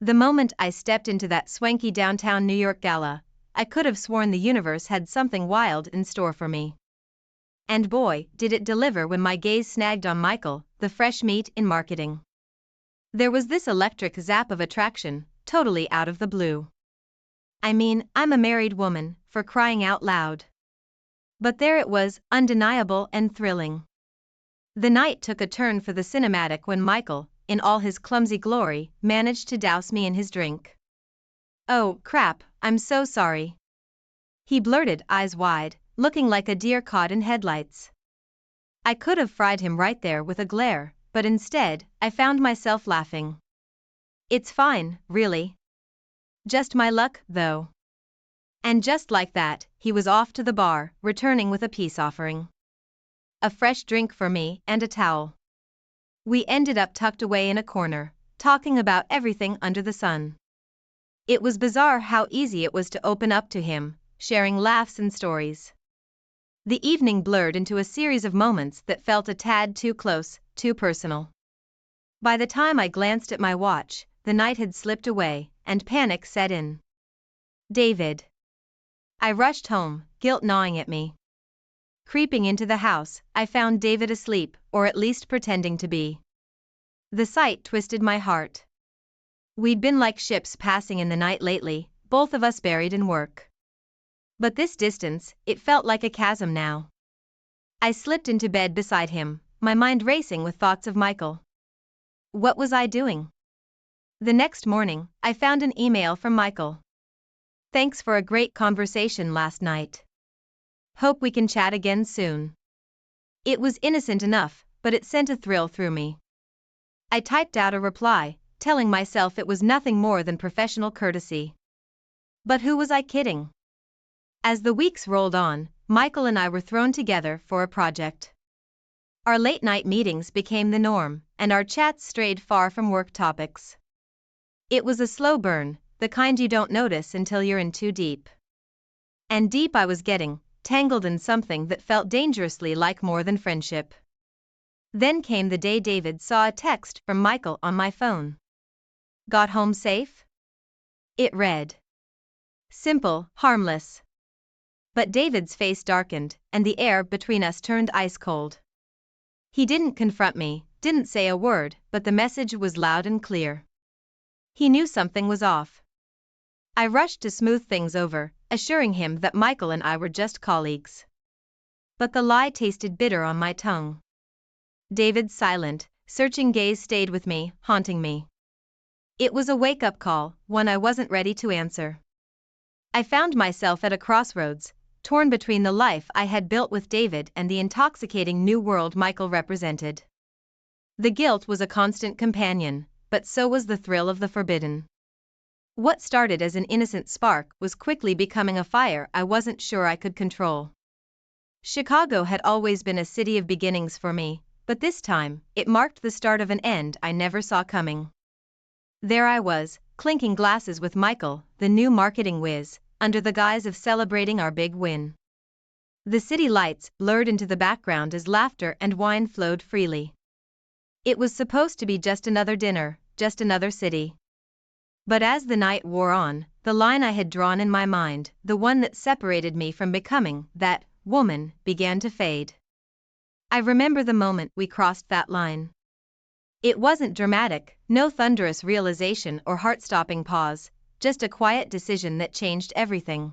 The moment I stepped into that swanky downtown New York gala, I could have sworn the universe had something wild in store for me. And boy, did it deliver when my gaze snagged on Michael, the fresh meat in marketing. There was this electric zap of attraction, totally out of the blue. I mean, I'm a married woman, for crying out loud. But there it was, undeniable and thrilling. The night took a turn for the cinematic when Michael, in all his clumsy glory, managed to douse me in his drink. "Oh, crap, I'm so sorry," he blurted, eyes wide, looking like a deer caught in headlights. I could have fried him right there with a glare, but instead, I found myself laughing. "It's fine, really. Just my luck, though." And just like that, he was off to the bar, returning with a peace offering. A fresh drink for me and a towel. We ended up tucked away in a corner, talking about everything under the sun. It was bizarre how easy it was to open up to him, sharing laughs and stories. The evening blurred into a series of moments that felt a tad too close, too personal. By the time I glanced at my watch, the night had slipped away, and panic set in. David. I rushed home, guilt gnawing at me. Creeping into the house, I found David asleep, or at least pretending to be. The sight twisted my heart. We'd been like ships passing in the night lately, both of us buried in work. But this distance, it felt like a chasm now. I slipped into bed beside him, my mind racing with thoughts of Michael. What was I doing? The next morning, I found an email from Michael. "Thanks for a great conversation last night. Hope we can chat again soon." It was innocent enough, but it sent a thrill through me. I typed out a reply, telling myself it was nothing more than professional courtesy. But who was I kidding? As the weeks rolled on, Michael and I were thrown together for a project. Our late-night meetings became the norm, and our chats strayed far from work topics. It was a slow burn, the kind you don't notice until you're in too deep. And deep I was getting, tangled in something that felt dangerously like more than friendship. Then came the day David saw a text from Michael on my phone. "Got home safe?" It read. Simple, harmless. But David's face darkened, and the air between us turned ice cold. He didn't confront me, didn't say a word, but the message was loud and clear. He knew something was off. I rushed to smooth things over, assuring him that Michael and I were just colleagues. But the lie tasted bitter on my tongue. David's silent, searching gaze stayed with me, haunting me. It was a wake-up call, one I wasn't ready to answer. I found myself at a crossroads, torn between the life I had built with David and the intoxicating new world Michael represented. The guilt was a constant companion, but so was the thrill of the forbidden. What started as an innocent spark was quickly becoming a fire I wasn't sure I could control. Chicago had always been a city of beginnings for me, but this time, it marked the start of an end I never saw coming. There I was, clinking glasses with Michael, the new marketing whiz, under the guise of celebrating our big win. The city lights blurred into the background as laughter and wine flowed freely. It was supposed to be just another dinner, just another city. But as the night wore on, the line I had drawn in my mind, the one that separated me from becoming that woman, began to fade. I remember the moment we crossed that line. It wasn't dramatic, no thunderous realization or heart-stopping pause, just a quiet decision that changed everything.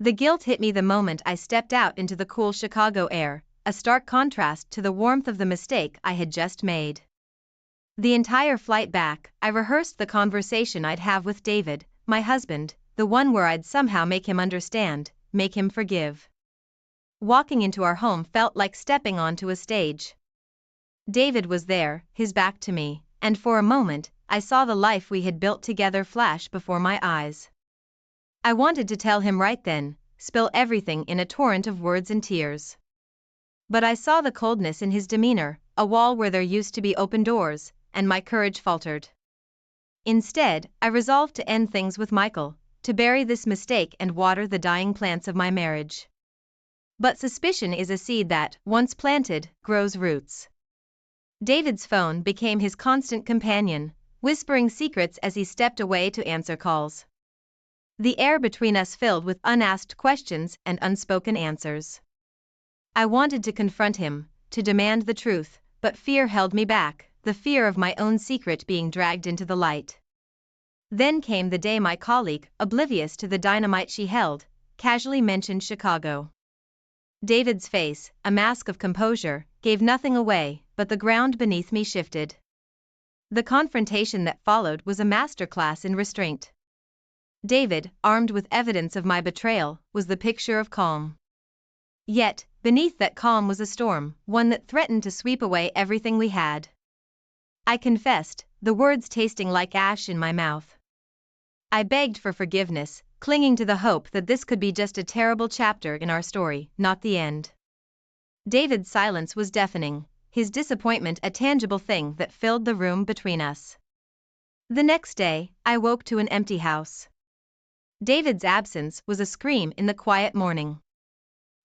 The guilt hit me the moment I stepped out into the cool Chicago air, a stark contrast to the warmth of the mistake I had just made. The entire flight back, I rehearsed the conversation I'd have with David, my husband, the one where I'd somehow make him understand, make him forgive. Walking into our home felt like stepping onto a stage. David was there, his back to me, and for a moment, I saw the life we had built together flash before my eyes. I wanted to tell him right then, spill everything in a torrent of words and tears. But I saw the coldness in his demeanor, a wall where there used to be open doors, and my courage faltered. Instead, I resolved to end things with Michael, to bury this mistake and water the dying plants of my marriage. But suspicion is a seed that, once planted, grows roots. David's phone became his constant companion, whispering secrets as he stepped away to answer calls. The air between us filled with unasked questions and unspoken answers. I wanted to confront him, to demand the truth, but fear held me back, the fear of my own secret being dragged into the light. Then came the day my colleague, oblivious to the dynamite she held, casually mentioned Chicago. David's face, a mask of composure, gave nothing away, but the ground beneath me shifted. The confrontation that followed was a masterclass in restraint. David, armed with evidence of my betrayal, was the picture of calm. Yet, beneath that calm was a storm, one that threatened to sweep away everything we had. I confessed, the words tasting like ash in my mouth. I begged for forgiveness, clinging to the hope that this could be just a terrible chapter in our story, not the end. David's silence was deafening, his disappointment a tangible thing that filled the room between us. The next day, I woke to an empty house. David's absence was a scream in the quiet morning.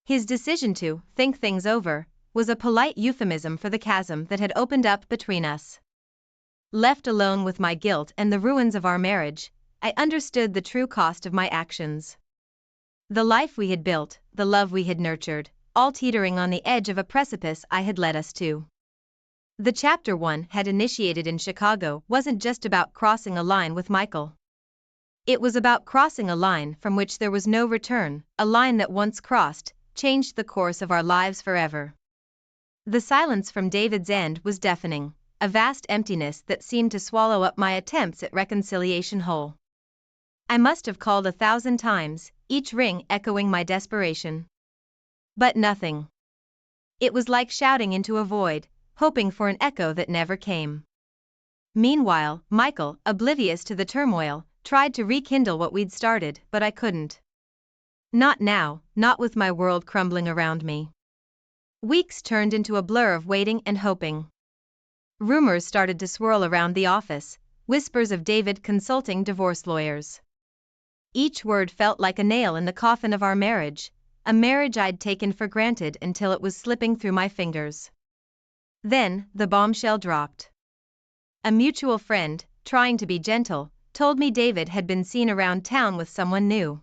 His decision to think things over was a polite euphemism for the chasm that had opened up between us. Left alone with my guilt and the ruins of our marriage, I understood the true cost of my actions. The life we had built, the love we had nurtured, all teetering on the edge of a precipice I had led us to. The chapter 1 had initiated in Chicago wasn't just about crossing a line with Michael. It was about crossing a line from which there was no return, a line that once crossed, changed the course of our lives forever. The silence from David's end was deafening, a vast emptiness that seemed to swallow up my attempts at reconciliation whole. I must have called 1,000 times, each ring echoing my desperation. But nothing. It was like shouting into a void, hoping for an echo that never came. Meanwhile, Michael, oblivious to the turmoil, tried to rekindle what we'd started, but I couldn't. Not now, not with my world crumbling around me. Weeks turned into a blur of waiting and hoping. Rumors started to swirl around the office, whispers of David consulting divorce lawyers. Each word felt like a nail in the coffin of our marriage, a marriage I'd taken for granted until it was slipping through my fingers. Then, the bombshell dropped. A mutual friend, trying to be gentle, told me David had been seen around town with someone new.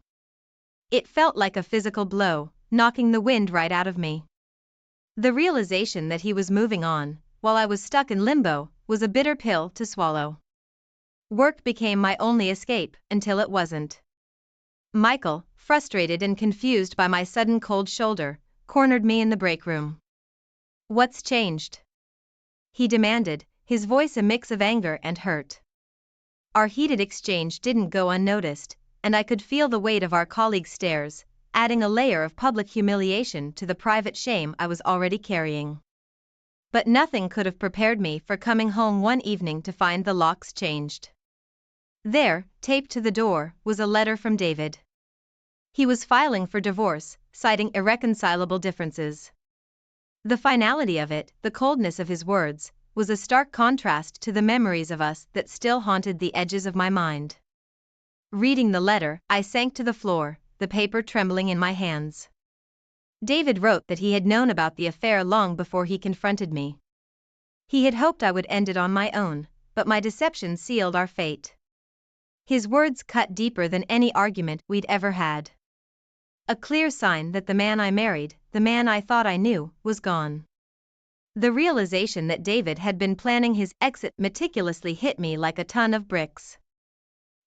It felt like a physical blow, knocking the wind right out of me. The realization that he was moving on, while I was stuck in limbo, was a bitter pill to swallow. Work became my only escape, until it wasn't. Michael, frustrated and confused by my sudden cold shoulder, cornered me in the break room. "What's changed?" he demanded, his voice a mix of anger and hurt. Our heated exchange didn't go unnoticed, and I could feel the weight of our colleagues' stares, adding a layer of public humiliation to the private shame I was already carrying. But nothing could have prepared me for coming home one evening to find the locks changed. There, taped to the door, was a letter from David. He was filing for divorce, citing irreconcilable differences. The finality of it, the coldness of his words, was a stark contrast to the memories of us that still haunted the edges of my mind. Reading the letter, I sank to the floor, the paper trembling in my hands. David wrote that he had known about the affair long before he confronted me. He had hoped I would end it on my own, but my deception sealed our fate. His words cut deeper than any argument we'd ever had. A clear sign that the man I married, the man I thought I knew, was gone. The realization that David had been planning his exit meticulously hit me like a ton of bricks.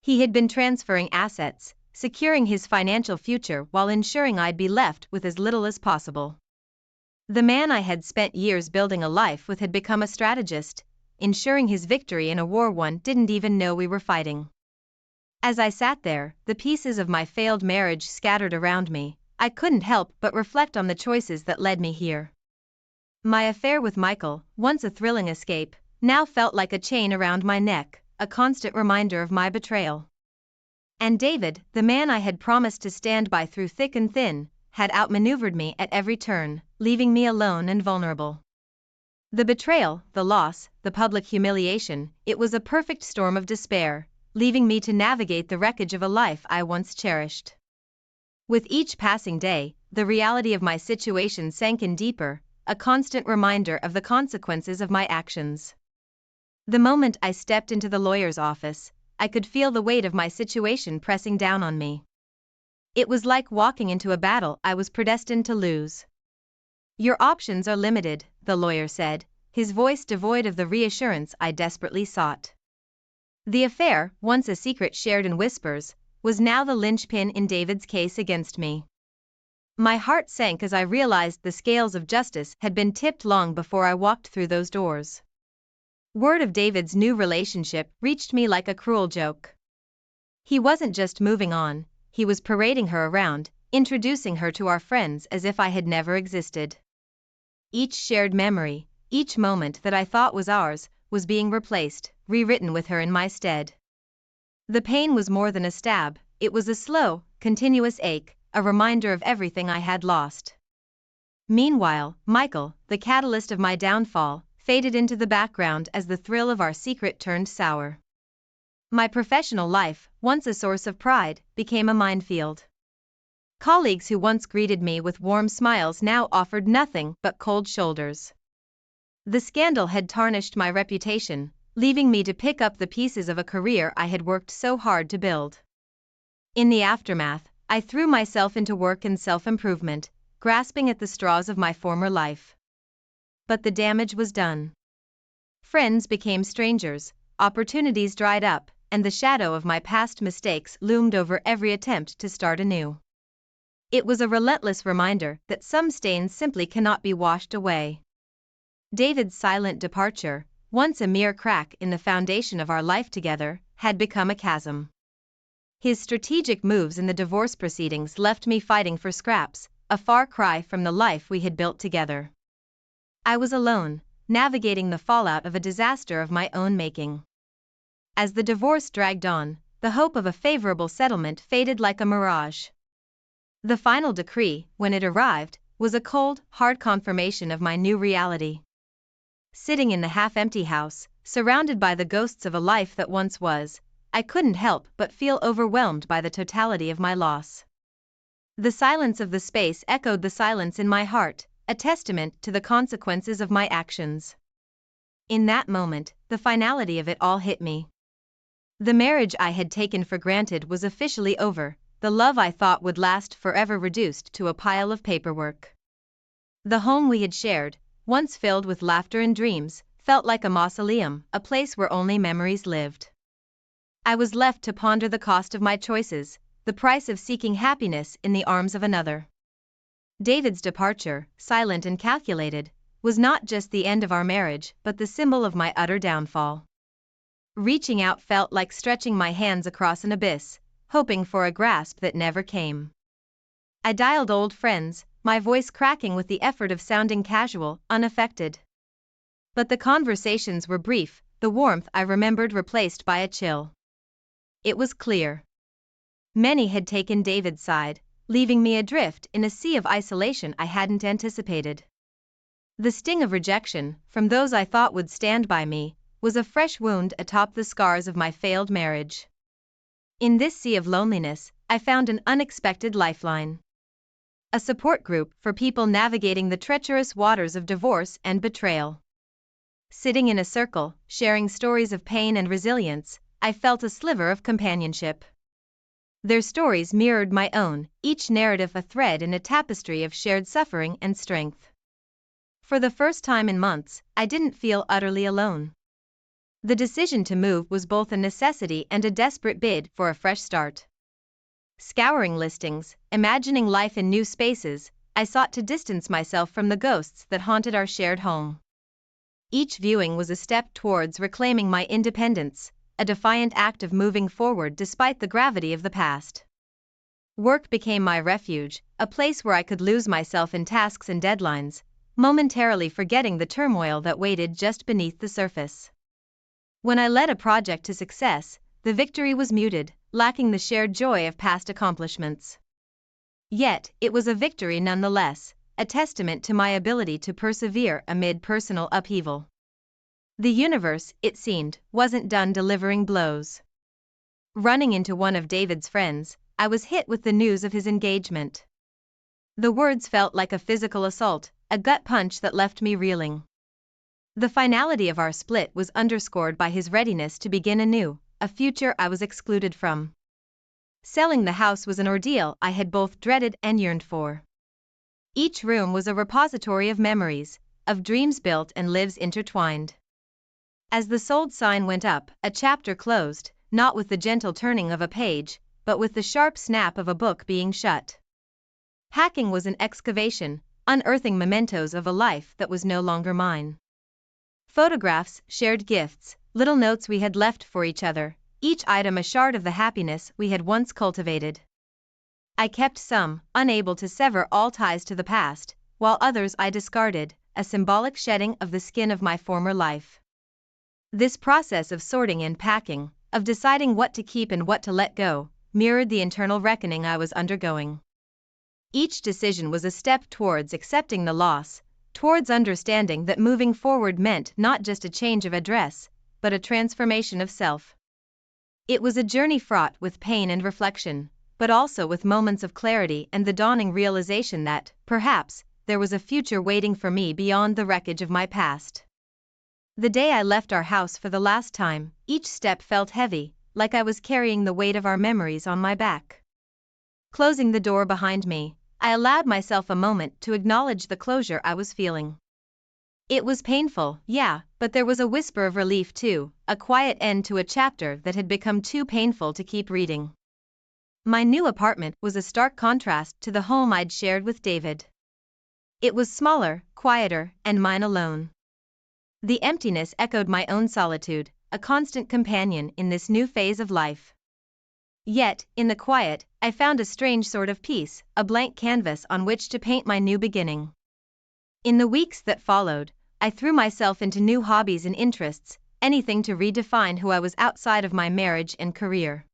He had been transferring assets, securing his financial future while ensuring I'd be left with as little as possible. The man I had spent years building a life with had become a strategist, ensuring his victory in a war one didn't even know we were fighting. As I sat there, the pieces of my failed marriage scattered around me, I couldn't help but reflect on the choices that led me here. My affair with Michael, once a thrilling escape, now felt like a chain around my neck, a constant reminder of my betrayal. And David, the man I had promised to stand by through thick and thin, had outmaneuvered me at every turn, leaving me alone and vulnerable. The betrayal, the loss, the public humiliation, it was a perfect storm of despair, leaving me to navigate the wreckage of a life I once cherished. With each passing day, the reality of my situation sank in deeper, a constant reminder of the consequences of my actions. The moment I stepped into the lawyer's office, I could feel the weight of my situation pressing down on me. It was like walking into a battle I was predestined to lose. "Your options are limited," the lawyer said, his voice devoid of the reassurance I desperately sought. The affair, once a secret shared in whispers, was now the linchpin in David's case against me. My heart sank as I realized the scales of justice had been tipped long before I walked through those doors. Word of David's new relationship reached me like a cruel joke. He wasn't just moving on, he was parading her around, introducing her to our friends as if I had never existed. Each shared memory, each moment that I thought was ours, was being replaced, rewritten with her in my stead. The pain was more than a stab, it was a slow, continuous ache, a reminder of everything I had lost. Meanwhile, Michael, the catalyst of my downfall, faded into the background as the thrill of our secret turned sour. My professional life, once a source of pride, became a minefield. Colleagues who once greeted me with warm smiles now offered nothing but cold shoulders. The scandal had tarnished my reputation, leaving me to pick up the pieces of a career I had worked so hard to build. In the aftermath, I threw myself into work and self-improvement, grasping at the straws of my former life. But the damage was done. Friends became strangers, opportunities dried up, and the shadow of my past mistakes loomed over every attempt to start anew. It was a relentless reminder that some stains simply cannot be washed away. David's silent departure, once a mere crack in the foundation of our life together, had become a chasm. His strategic moves in the divorce proceedings left me fighting for scraps, a far cry from the life we had built together. I was alone, navigating the fallout of a disaster of my own making. As the divorce dragged on, the hope of a favorable settlement faded like a mirage. The final decree, when it arrived, was a cold, hard confirmation of my new reality. Sitting in the half-empty house, surrounded by the ghosts of a life that once was, I couldn't help but feel overwhelmed by the totality of my loss. The silence of the space echoed the silence in my heart, a testament to the consequences of my actions. In that moment, the finality of it all hit me. The marriage I had taken for granted was officially over, the love I thought would last forever reduced to a pile of paperwork. The home we had shared, once filled with laughter and dreams, felt like a mausoleum, a place where only memories lived. I was left to ponder the cost of my choices, the price of seeking happiness in the arms of another. David's departure, silent and calculated, was not just the end of our marriage but the symbol of my utter downfall. Reaching out felt like stretching my hands across an abyss, hoping for a grasp that never came. I dialed old friends, my voice cracking with the effort of sounding casual, unaffected. But the conversations were brief, the warmth I remembered replaced by a chill. It was clear. Many had taken David's side, leaving me adrift in a sea of isolation I hadn't anticipated. The sting of rejection, from those I thought would stand by me, was a fresh wound atop the scars of my failed marriage. In this sea of loneliness, I found an unexpected lifeline. A support group for people navigating the treacherous waters of divorce and betrayal. Sitting in a circle, sharing stories of pain and resilience, I felt a sliver of companionship. Their stories mirrored my own, each narrative a thread in a tapestry of shared suffering and strength. For the first time in months, I didn't feel utterly alone. The decision to move was both a necessity and a desperate bid for a fresh start. Scouring listings, imagining life in new spaces, I sought to distance myself from the ghosts that haunted our shared home. Each viewing was a step towards reclaiming my independence, a defiant act of moving forward despite the gravity of the past. Work became my refuge, a place where I could lose myself in tasks and deadlines, momentarily forgetting the turmoil that waited just beneath the surface. When I led a project to success, the victory was muted, lacking the shared joy of past accomplishments. Yet, it was a victory nonetheless, a testament to my ability to persevere amid personal upheaval. The universe, it seemed, wasn't done delivering blows. Running into one of David's friends, I was hit with the news of his engagement. The words felt like a physical assault, a gut punch that left me reeling. The finality of our split was underscored by his readiness to begin anew, a future I was excluded from. Selling the house was an ordeal I had both dreaded and yearned for. Each room was a repository of memories, of dreams built and lives intertwined. As the sold sign went up, a chapter closed, not with the gentle turning of a page, but with the sharp snap of a book being shut. Hacking was an excavation, unearthing mementos of a life that was no longer mine. Photographs, shared gifts, little notes we had left for each other, each item a shard of the happiness we had once cultivated. I kept some, unable to sever all ties to the past, while others I discarded, a symbolic shedding of the skin of my former life. This process of sorting and packing, of deciding what to keep and what to let go, mirrored the internal reckoning I was undergoing. Each decision was a step towards accepting the loss, towards understanding that moving forward meant not just a change of address, but a transformation of self. It was a journey fraught with pain and reflection, but also with moments of clarity and the dawning realization that, perhaps, there was a future waiting for me beyond the wreckage of my past. The day I left our house for the last time, each step felt heavy, like I was carrying the weight of our memories on my back. Closing the door behind me, I allowed myself a moment to acknowledge the closure I was feeling. It was painful, yeah, but there was a whisper of relief too, a quiet end to a chapter that had become too painful to keep reading. My new apartment was a stark contrast to the home I'd shared with David. It was smaller, quieter, and mine alone. The emptiness echoed my own solitude, a constant companion in this new phase of life. Yet, in the quiet, I found a strange sort of peace, a blank canvas on which to paint my new beginning. In the weeks that followed, I threw myself into new hobbies and interests, anything to redefine who I was outside of my marriage and career.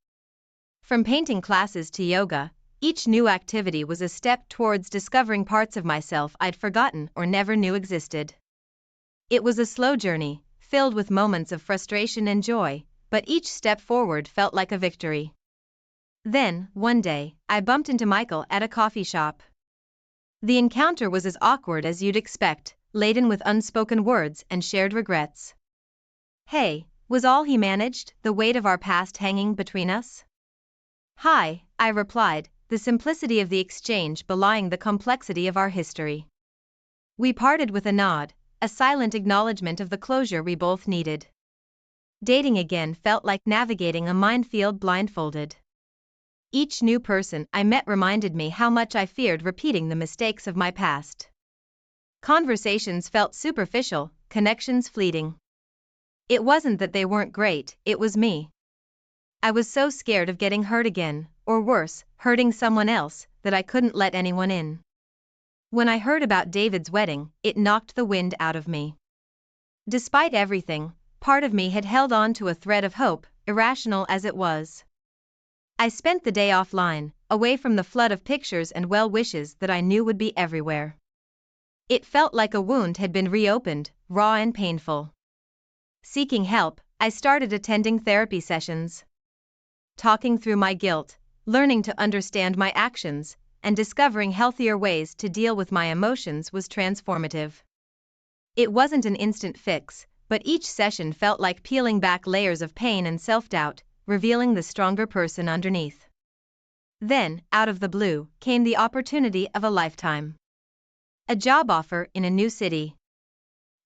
From painting classes to yoga, each new activity was a step towards discovering parts of myself I'd forgotten or never knew existed. It was a slow journey, filled with moments of frustration and joy, but each step forward felt like a victory. Then, one day, I bumped into Michael at a coffee shop. The encounter was as awkward as you'd expect, laden with unspoken words and shared regrets. Hey, was all he managed, the weight of our past hanging between us? Hi, I replied, the simplicity of the exchange belying the complexity of our history. We parted with a nod, a silent acknowledgement of the closure we both needed. Dating again felt like navigating a minefield blindfolded. Each new person I met reminded me how much I feared repeating the mistakes of my past. Conversations felt superficial, connections fleeting. It wasn't that they weren't great, it was me. I was so scared of getting hurt again, or worse, hurting someone else, that I couldn't let anyone in. When I heard about David's wedding, it knocked the wind out of me. Despite everything, part of me had held on to a thread of hope, irrational as it was. I spent the day offline, away from the flood of pictures and well wishes that I knew would be everywhere. It felt like a wound had been reopened, raw and painful. Seeking help, I started attending therapy sessions. Talking through my guilt, learning to understand my actions, and discovering healthier ways to deal with my emotions was transformative. It wasn't an instant fix, but each session felt like peeling back layers of pain and self-doubt, revealing the stronger person underneath. Then, out of the blue, came the opportunity of a lifetime. A job offer in a new city.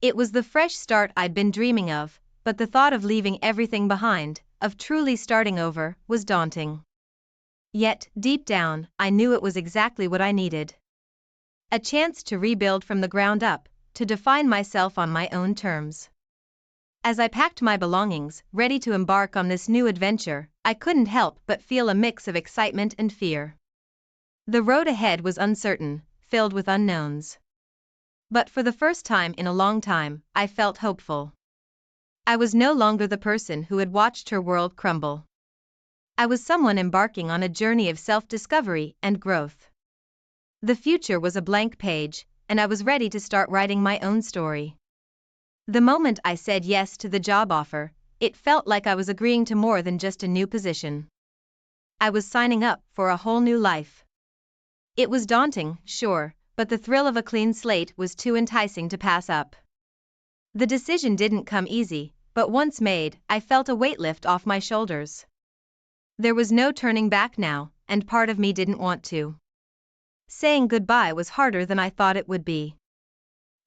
It was the fresh start I'd been dreaming of, but the thought of leaving everything behind, of truly starting over, was daunting. Yet, deep down, I knew it was exactly what I needed. A chance to rebuild from the ground up, to define myself on my own terms. As I packed my belongings, ready to embark on this new adventure, I couldn't help but feel a mix of excitement and fear. The road ahead was uncertain, filled with unknowns. But for the first time in a long time, I felt hopeful. I was no longer the person who had watched her world crumble. I was someone embarking on a journey of self-discovery and growth. The future was a blank page, and I was ready to start writing my own story. The moment I said yes to the job offer, it felt like I was agreeing to more than just a new position. I was signing up for a whole new life. It was daunting, sure, but the thrill of a clean slate was too enticing to pass up. The decision didn't come easy, but once made, I felt a weight lift off my shoulders. There was no turning back now, and part of me didn't want to. Saying goodbye was harder than I thought it would be.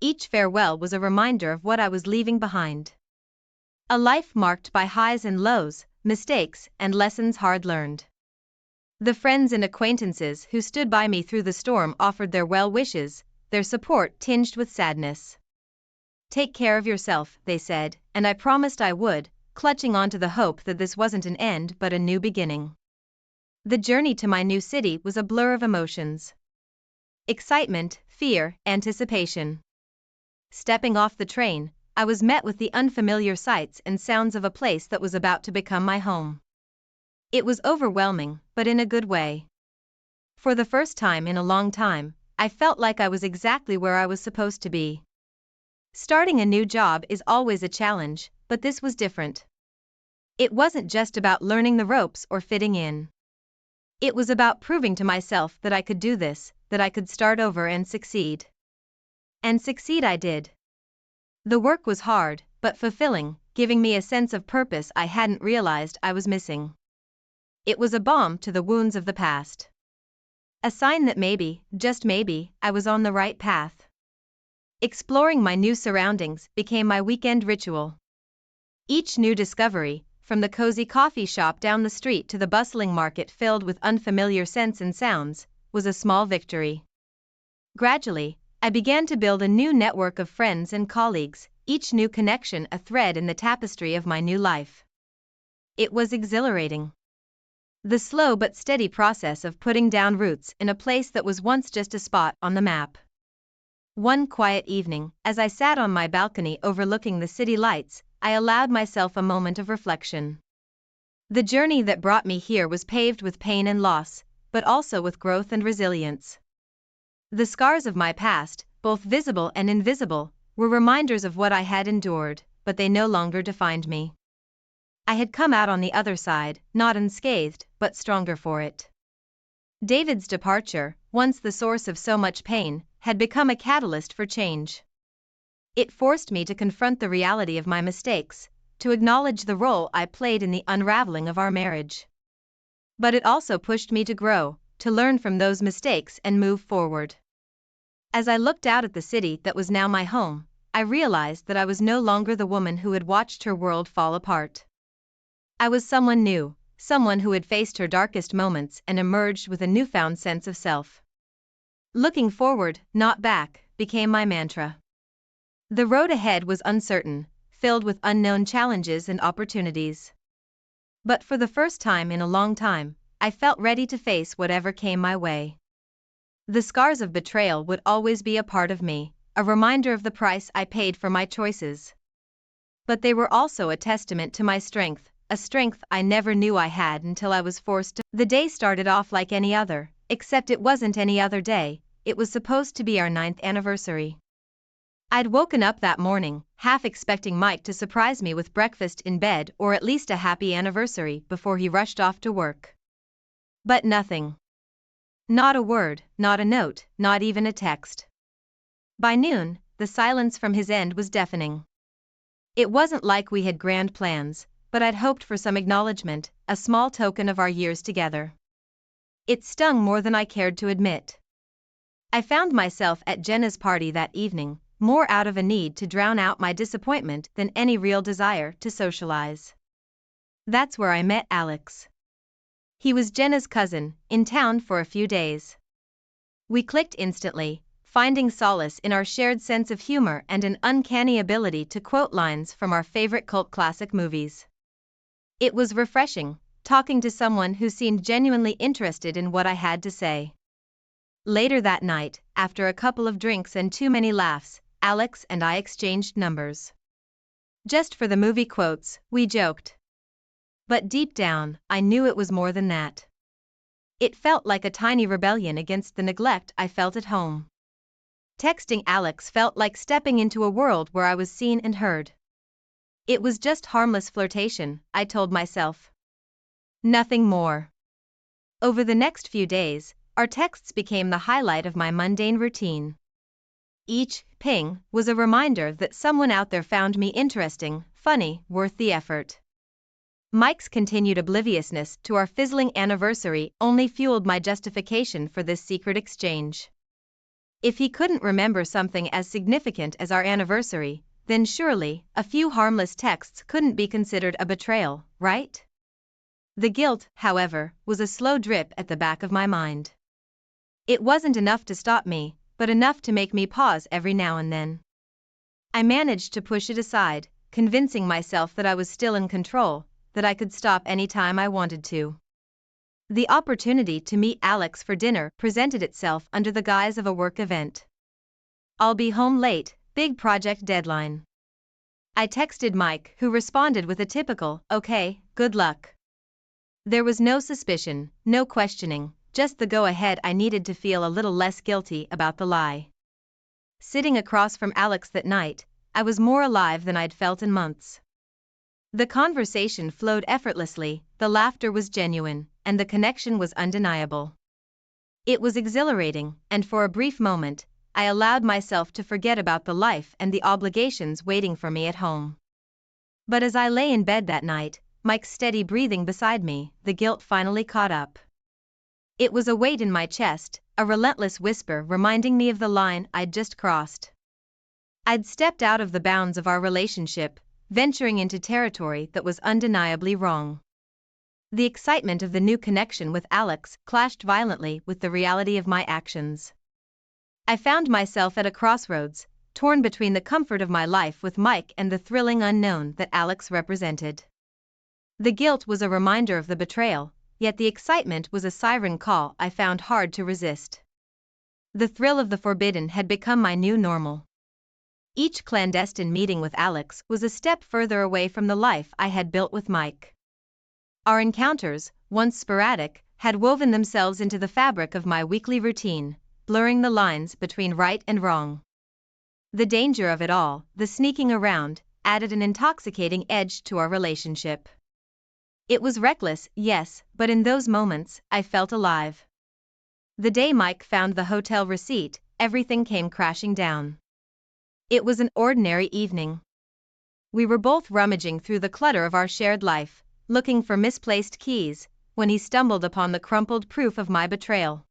Each farewell was a reminder of what I was leaving behind. A life marked by highs and lows, mistakes and lessons hard learned. The friends and acquaintances who stood by me through the storm offered their well wishes, their support tinged with sadness. "Take care of yourself," they said, and I promised I would, clutching onto the hope that this wasn't an end but a new beginning. The journey to my new city was a blur of emotions. Excitement, fear, anticipation. Stepping off the train, I was met with the unfamiliar sights and sounds of a place that was about to become my home. It was overwhelming, but in a good way. For the first time in a long time, I felt like I was exactly where I was supposed to be. Starting a new job is always a challenge, but this was different. It wasn't just about learning the ropes or fitting in. It was about proving to myself that I could do this, that I could start over and succeed. And succeed I did. The work was hard, but fulfilling, giving me a sense of purpose I hadn't realized I was missing. It was a balm to the wounds of the past. A sign that maybe, just maybe, I was on the right path. Exploring my new surroundings became my weekend ritual. Each new discovery, from the cozy coffee shop down the street to the bustling market filled with unfamiliar scents and sounds, was a small victory. Gradually, I began to build a new network of friends and colleagues, each new connection a thread in the tapestry of my new life. It was exhilarating. The slow but steady process of putting down roots in a place that was once just a spot on the map. One quiet evening, as I sat on my balcony overlooking the city lights, I allowed myself a moment of reflection. The journey that brought me here was paved with pain and loss, but also with growth and resilience. The scars of my past, both visible and invisible, were reminders of what I had endured, but they no longer defined me. I had come out on the other side, not unscathed, but stronger for it. David's departure, once the source of so much pain, had become a catalyst for change. It forced me to confront the reality of my mistakes, to acknowledge the role I played in the unraveling of our marriage. But it also pushed me to grow, to learn from those mistakes and move forward. As I looked out at the city that was now my home, I realized that I was no longer the woman who had watched her world fall apart. I was someone new, someone who had faced her darkest moments and emerged with a newfound sense of self. Looking forward, not back, became my mantra. The road ahead was uncertain, filled with unknown challenges and opportunities. But for the first time in a long time, I felt ready to face whatever came my way. The scars of betrayal would always be a part of me, a reminder of the price I paid for my choices. But they were also a testament to my strength, a strength I never knew I had until I was forced to. The day started off like any other, except it wasn't any other day, it was supposed to be our 9th anniversary. I'd woken up that morning, half expecting Mike to surprise me with breakfast in bed or at least a happy anniversary before he rushed off to work. But nothing. Not a word, not a note, not even a text. By noon, the silence from his end was deafening. It wasn't like we had grand plans, but I'd hoped for some acknowledgement, a small token of our years together. It stung more than I cared to admit. I found myself at Jenna's party that evening, more out of a need to drown out my disappointment than any real desire to socialize. That's where I met Alex. He was Jenna's cousin, in town for a few days. We clicked instantly, finding solace in our shared sense of humor and an uncanny ability to quote lines from our favorite cult classic movies. It was refreshing, talking to someone who seemed genuinely interested in what I had to say. Later that night, after a couple of drinks and too many laughs, Alex and I exchanged numbers. Just for the movie quotes, we joked. But deep down, I knew it was more than that. It felt like a tiny rebellion against the neglect I felt at home. Texting Alex felt like stepping into a world where I was seen and heard. It was just harmless flirtation, I told myself. Nothing more. Over the next few days, our texts became the highlight of my mundane routine. Each ping was a reminder that someone out there found me interesting, funny, worth the effort. Mike's continued obliviousness to our fizzling anniversary only fueled my justification for this secret exchange. If he couldn't remember something as significant as our anniversary, then surely a few harmless texts couldn't be considered a betrayal, right? The guilt, however, was a slow drip at the back of my mind. It wasn't enough to stop me, but enough to make me pause every now and then. I managed to push it aside, convincing myself that I was still in control, that I could stop any time I wanted to. The opportunity to meet Alex for dinner presented itself under the guise of a work event. "I'll be home late, big project deadline." I texted Mike, who responded with a typical, "Okay, good luck." There was no suspicion, no questioning, just the go-ahead I needed to feel a little less guilty about the lie. Sitting across from Alex that night, I was more alive than I'd felt in months. The conversation flowed effortlessly, the laughter was genuine, and the connection was undeniable. It was exhilarating, and for a brief moment, I allowed myself to forget about the life and the obligations waiting for me at home. But as I lay in bed that night, Mike's steady breathing beside me, the guilt finally caught up. It was a weight in my chest, a relentless whisper reminding me of the line I'd just crossed. I'd stepped out of the bounds of our relationship, venturing into territory that was undeniably wrong. The excitement of the new connection with Alex clashed violently with the reality of my actions. I found myself at a crossroads, torn between the comfort of my life with Mike and the thrilling unknown that Alex represented. The guilt was a reminder of the betrayal, yet the excitement was a siren call I found hard to resist. The thrill of the forbidden had become my new normal. Each clandestine meeting with Alex was a step further away from the life I had built with Mike. Our encounters, once sporadic, had woven themselves into the fabric of my weekly routine, blurring the lines between right and wrong. The danger of it all, the sneaking around, added an intoxicating edge to our relationship. It was reckless, yes, but in those moments, I felt alive. The day Mike found the hotel receipt, everything came crashing down. It was an ordinary evening. We were both rummaging through the clutter of our shared life, looking for misplaced keys, when he stumbled upon the crumpled proof of my betrayal.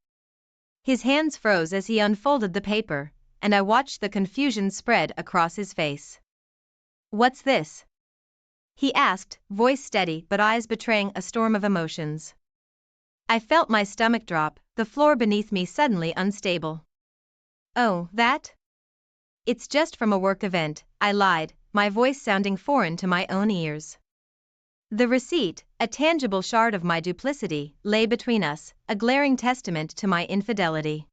His hands froze as he unfolded the paper, and I watched the confusion spread across his face. "What's this?" he asked, voice steady but eyes betraying a storm of emotions. I felt my stomach drop, the floor beneath me suddenly unstable. "Oh, that? It's just from a work event," I lied, my voice sounding foreign to my own ears. The receipt, a tangible shard of my duplicity, lay between us, a glaring testament to my infidelity.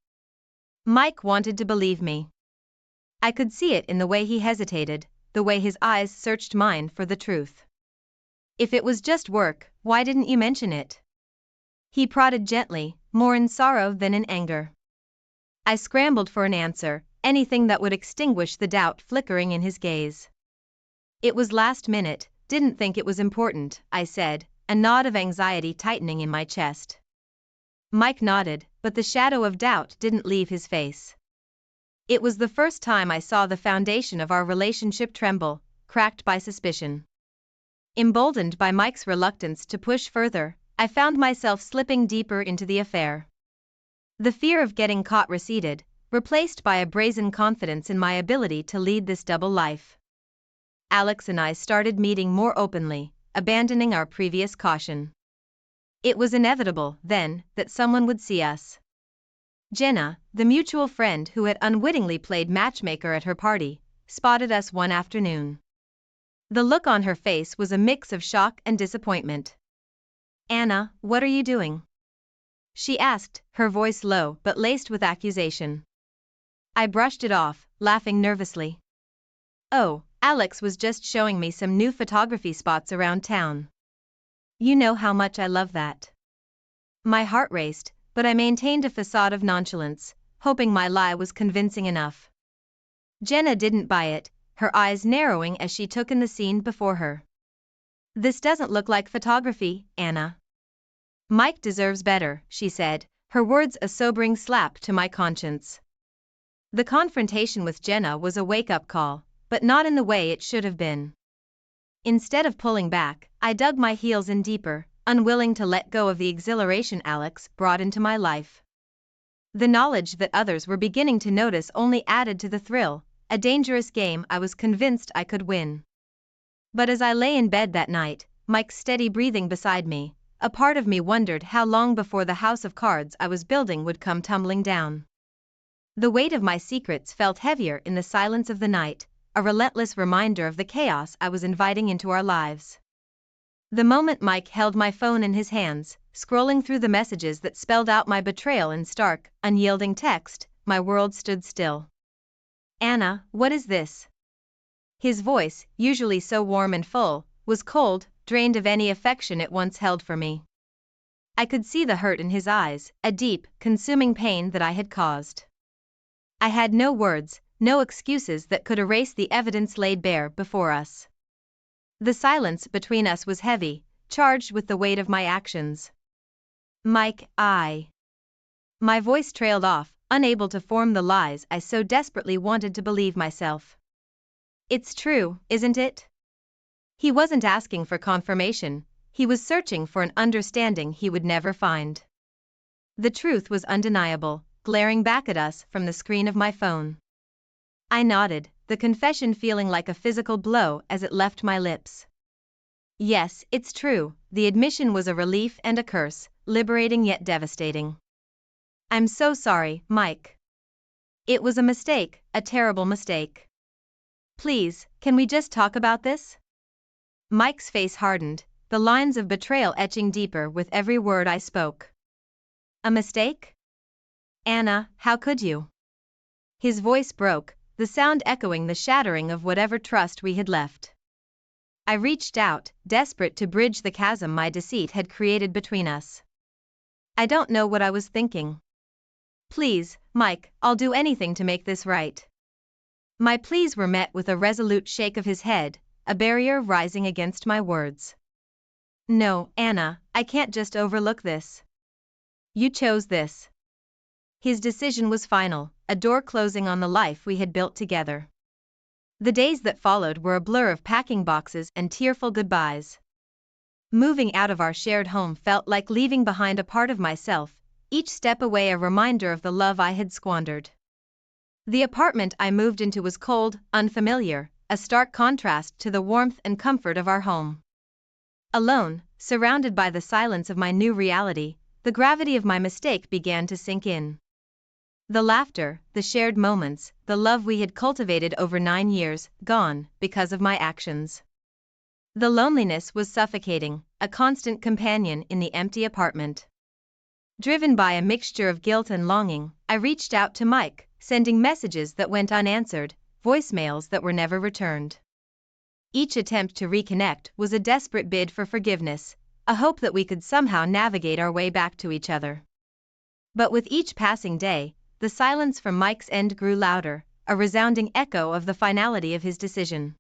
Mike wanted to believe me. I could see it in the way he hesitated, the way his eyes searched mine for the truth. "If it was just work, why didn't you mention it?" he prodded gently, more in sorrow than in anger. I scrambled for an answer, anything that would extinguish the doubt flickering in his gaze. "It was last minute, didn't think it was important," I said, a knot of anxiety tightening in my chest. Mike nodded, but the shadow of doubt didn't leave his face. It was the first time I saw the foundation of our relationship tremble, cracked by suspicion. Emboldened by Mike's reluctance to push further, I found myself slipping deeper into the affair. The fear of getting caught receded, replaced by a brazen confidence in my ability to lead this double life. Alex and I started meeting more openly, abandoning our previous caution. It was inevitable, then, that someone would see us. Jenna, the mutual friend who had unwittingly played matchmaker at her party, spotted us one afternoon. The look on her face was a mix of shock and disappointment. "Anna, what are you doing?" she asked, her voice low but laced with accusation. I brushed it off, laughing nervously. "Oh, Alex was just showing me some new photography spots around town. You know how much I love that." My heart raced, but I maintained a facade of nonchalance, hoping my lie was convincing enough. Jenna didn't buy it, her eyes narrowing as she took in the scene before her. "This doesn't look like photography, Anna." "Mike deserves better," she said, her words a sobering slap to my conscience. The confrontation with Jenna was a wake-up call, but not in the way it should have been. Instead of pulling back, I dug my heels in deeper, unwilling to let go of the exhilaration Alex brought into my life. The knowledge that others were beginning to notice only added to the thrill, a dangerous game I was convinced I could win. But as I lay in bed that night, Mike's steady breathing beside me, a part of me wondered how long before the house of cards I was building would come tumbling down. The weight of my secrets felt heavier in the silence of the night, a relentless reminder of the chaos I was inviting into our lives. The moment Mike held my phone in his hands, scrolling through the messages that spelled out my betrayal in stark, unyielding text, my world stood still. "Anna, what is this?" His voice, usually so warm and full, was cold, drained of any affection it once held for me. I could see the hurt in his eyes, a deep, consuming pain that I had caused. I had no words, no excuses that could erase the evidence laid bare before us. The silence between us was heavy, charged with the weight of my actions. "Mike, My voice trailed off, unable to form the lies I so desperately wanted to believe myself. "It's true, isn't it?" He wasn't asking for confirmation, he was searching for an understanding he would never find. The truth was undeniable, glaring back at us from the screen of my phone. I nodded, the confession feeling like a physical blow as it left my lips. "Yes, it's true," the admission was a relief and a curse, liberating yet devastating. "I'm so sorry, Mike. It was a mistake, a terrible mistake. Please, can we just talk about this?" Mike's face hardened, the lines of betrayal etching deeper with every word I spoke. "A mistake? Anna, how could you?" His voice broke, the sound echoing the shattering of whatever trust we had left. I reached out, desperate to bridge the chasm my deceit had created between us. "I don't know what I was thinking. Please, Mike, I'll do anything to make this right." My pleas were met with a resolute shake of his head, a barrier rising against my words. "No, Anna, I can't just overlook this. You chose this." His decision was final, a door closing on the life we had built together. The days that followed were a blur of packing boxes and tearful goodbyes. Moving out of our shared home felt like leaving behind a part of myself, each step away a reminder of the love I had squandered. The apartment I moved into was cold, unfamiliar, a stark contrast to the warmth and comfort of our home. Alone, surrounded by the silence of my new reality, the gravity of my mistake began to sink in. The laughter, the shared moments, the love we had cultivated over 9 years, gone, because of my actions. The loneliness was suffocating, a constant companion in the empty apartment. Driven by a mixture of guilt and longing, I reached out to Mike, sending messages that went unanswered, voicemails that were never returned. Each attempt to reconnect was a desperate bid for forgiveness, a hope that we could somehow navigate our way back to each other. But with each passing day, the silence from Mike's end grew louder, a resounding echo of the finality of his decision.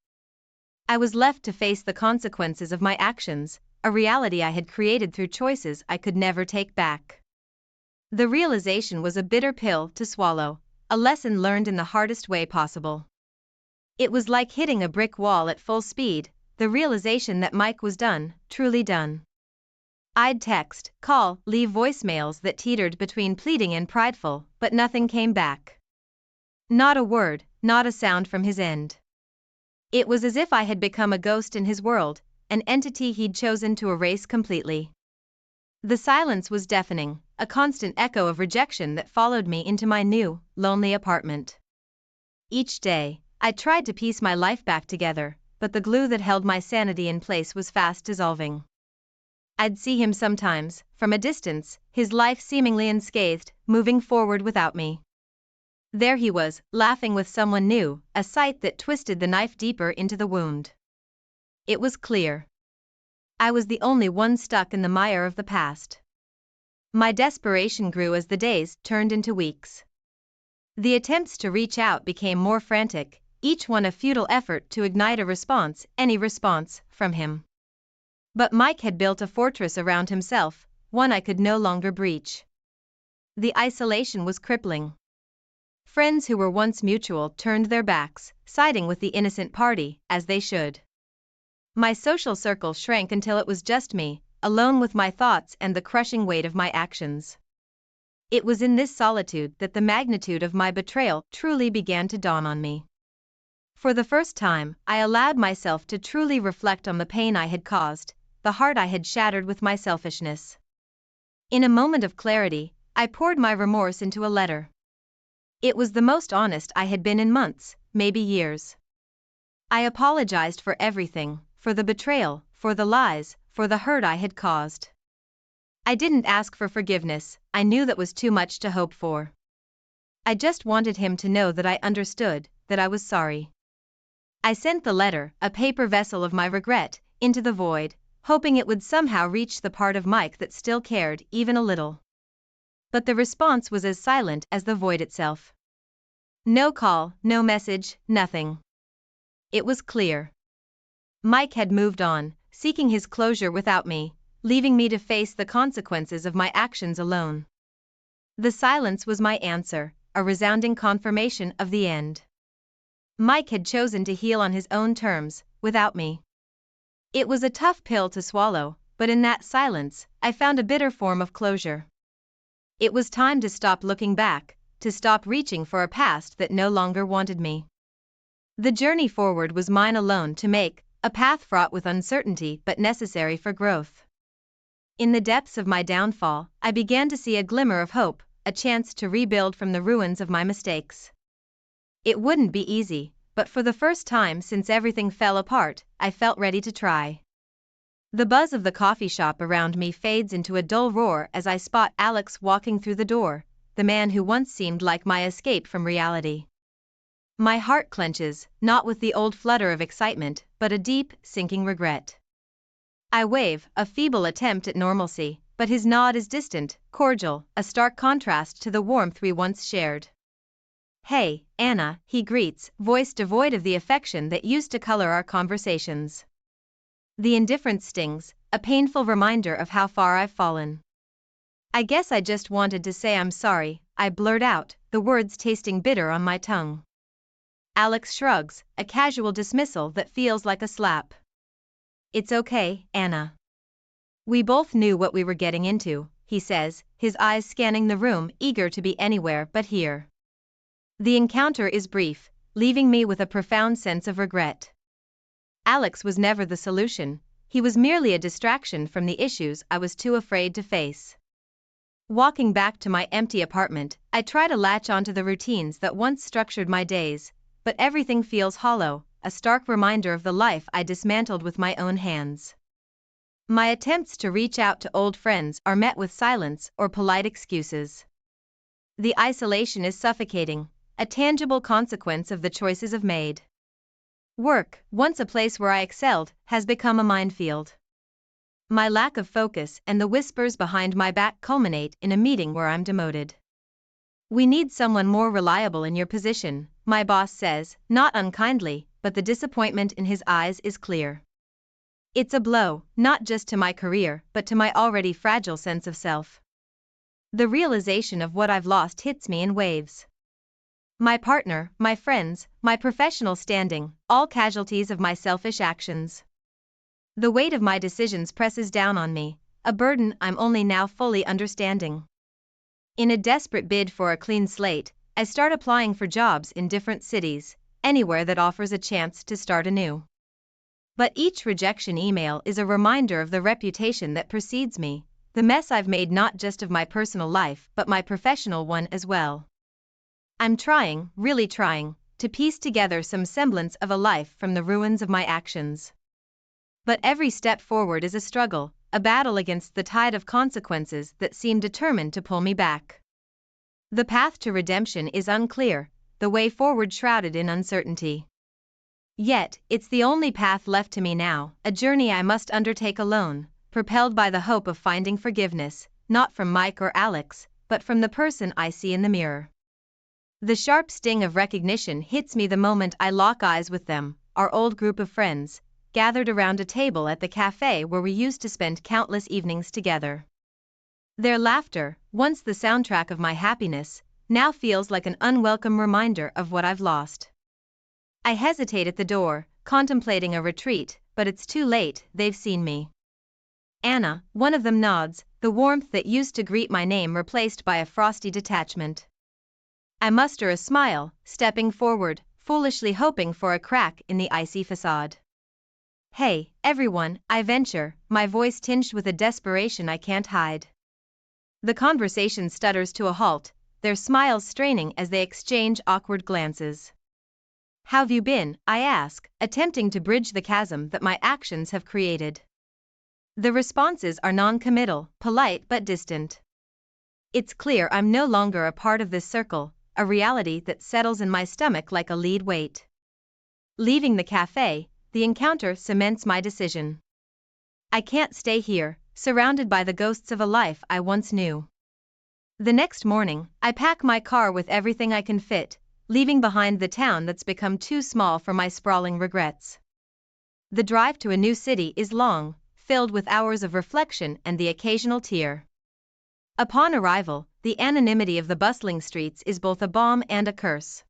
I was left to face the consequences of my actions, a reality I had created through choices I could never take back. The realization was a bitter pill to swallow, a lesson learned in the hardest way possible. It was like hitting a brick wall at full speed, the realization that Mike was done, truly done. I'd text, call, leave voicemails that teetered between pleading and prideful, but nothing came back. Not a word, not a sound from his end. It was as if I had become a ghost in his world, an entity he'd chosen to erase completely. The silence was deafening, a constant echo of rejection that followed me into my new, lonely apartment. Each day, I tried to piece my life back together, but the glue that held my sanity in place was fast dissolving. I'd see him sometimes, from a distance, his life seemingly unscathed, moving forward without me. There he was, laughing with someone new, a sight that twisted the knife deeper into the wound. It was clear. I was the only one stuck in the mire of the past. My desperation grew as the days turned into weeks. The attempts to reach out became more frantic, each one a futile effort to ignite a response, any response, from him. But Mike had built a fortress around himself, one I could no longer breach. The isolation was crippling. Friends who were once mutual turned their backs, siding with the innocent party, as they should. My social circle shrank until it was just me, alone with my thoughts and the crushing weight of my actions. It was in this solitude that the magnitude of my betrayal truly began to dawn on me. For the first time, I allowed myself to truly reflect on the pain I had caused, the heart I had shattered with my selfishness. In a moment of clarity, I poured my remorse into a letter. It was the most honest I had been in months, maybe years. I apologized for everything, for the betrayal, for the lies, for the hurt I had caused. I didn't ask for forgiveness, I knew that was too much to hope for. I just wanted him to know that I understood, that I was sorry. I sent the letter, a paper vessel of my regret, into the void, hoping it would somehow reach the part of Mike that still cared, even a little. But the response was as silent as the void itself. No call, no message, nothing. It was clear. Mike had moved on, seeking his closure without me, leaving me to face the consequences of my actions alone. The silence was my answer, a resounding confirmation of the end. Mike had chosen to heal on his own terms, without me. It was a tough pill to swallow, but in that silence, I found a bitter form of closure. It was time to stop looking back, to stop reaching for a past that no longer wanted me. The journey forward was mine alone to make, a path fraught with uncertainty but necessary for growth. In the depths of my downfall, I began to see a glimmer of hope, a chance to rebuild from the ruins of my mistakes. It wouldn't be easy, but for the first time since everything fell apart, I felt ready to try. The buzz of the coffee shop around me fades into a dull roar as I spot Alex walking through the door, the man who once seemed like my escape from reality. My heart clenches, not with the old flutter of excitement, but a deep, sinking regret. I wave, a feeble attempt at normalcy, but his nod is distant, cordial, a stark contrast to the warmth we once shared. "Hey, Anna," he greets, voice devoid of the affection that used to color our conversations. The indifference stings, a painful reminder of how far I've fallen. "I guess I just wanted to say I'm sorry," I blurt out, the words tasting bitter on my tongue. Alex shrugs, a casual dismissal that feels like a slap. "It's okay, Anna. We both knew what we were getting into," he says, his eyes scanning the room, eager to be anywhere but here. The encounter is brief, leaving me with a profound sense of regret. Alex was never the solution, he was merely a distraction from the issues I was too afraid to face. Walking back to my empty apartment, I try to latch onto the routines that once structured my days, but everything feels hollow, a stark reminder of the life I dismantled with my own hands. My attempts to reach out to old friends are met with silence or polite excuses. The isolation is suffocating, a tangible consequence of the choices I've made. Work, once a place where I excelled, has become a minefield. My lack of focus and the whispers behind my back culminate in a meeting where I'm demoted. "We need someone more reliable in your position," my boss says, not unkindly, but the disappointment in his eyes is clear. It's a blow, not just to my career, but to my already fragile sense of self. The realization of what I've lost hits me in waves. My partner, my friends, my professional standing, all casualties of my selfish actions. The weight of my decisions presses down on me, a burden I'm only now fully understanding. In a desperate bid for a clean slate, I start applying for jobs in different cities, anywhere that offers a chance to start anew. But each rejection email is a reminder of the reputation that precedes me, the mess I've made not just of my personal life but my professional one as well. I'm trying, really trying, to piece together some semblance of a life from the ruins of my actions. But every step forward is a struggle, a battle against the tide of consequences that seem determined to pull me back. The path to redemption is unclear, the way forward shrouded in uncertainty. Yet, it's the only path left to me now, a journey I must undertake alone, propelled by the hope of finding forgiveness, not from Mike or Alex, but from the person I see in the mirror. The sharp sting of recognition hits me the moment I lock eyes with them, our old group of friends, gathered around a table at the cafe where we used to spend countless evenings together. Their laughter, once the soundtrack of my happiness, now feels like an unwelcome reminder of what I've lost. I hesitate at the door, contemplating a retreat, but it's too late, they've seen me. Anna, one of them nods, the warmth that used to greet my name replaced by a frosty detachment. I muster a smile, stepping forward, foolishly hoping for a crack in the icy facade. Hey, everyone, I venture, my voice tinged with a desperation I can't hide. The conversation stutters to a halt, their smiles straining as they exchange awkward glances. How've you been? I ask, attempting to bridge the chasm that my actions have created. The responses are non-committal, polite but distant. It's clear I'm no longer a part of this circle, a reality that settles in my stomach like a lead weight. Leaving the cafe, the encounter cements my decision. I can't stay here, surrounded by the ghosts of a life I once knew. The next morning, I pack my car with everything I can fit, leaving behind the town that's become too small for my sprawling regrets. The drive to a new city is long, filled with hours of reflection and the occasional tear. Upon arrival, the anonymity of the bustling streets is both a balm and a curse.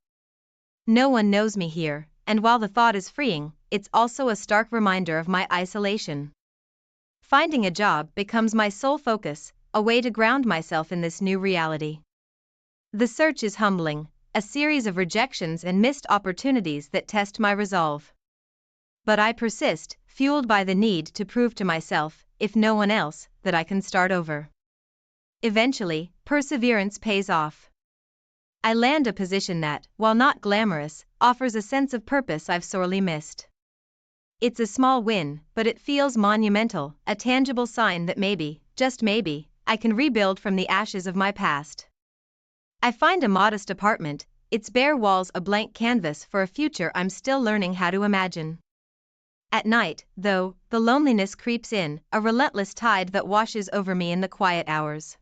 No one knows me here, and while the thought is freeing, it's also a stark reminder of my isolation. Finding a job becomes my sole focus, a way to ground myself in this new reality. The search is humbling, a series of rejections and missed opportunities that test my resolve. But I persist, fueled by the need to prove to myself, if no one else, that I can start over. Eventually, perseverance pays off. I land a position that, while not glamorous, offers a sense of purpose I've sorely missed. It's a small win, but it feels monumental, a tangible sign that maybe, just maybe, I can rebuild from the ashes of my past. I find a modest apartment, its bare walls a blank canvas for a future I'm still learning how to imagine. At night, though, the loneliness creeps in, a relentless tide that washes over me in the quiet hours.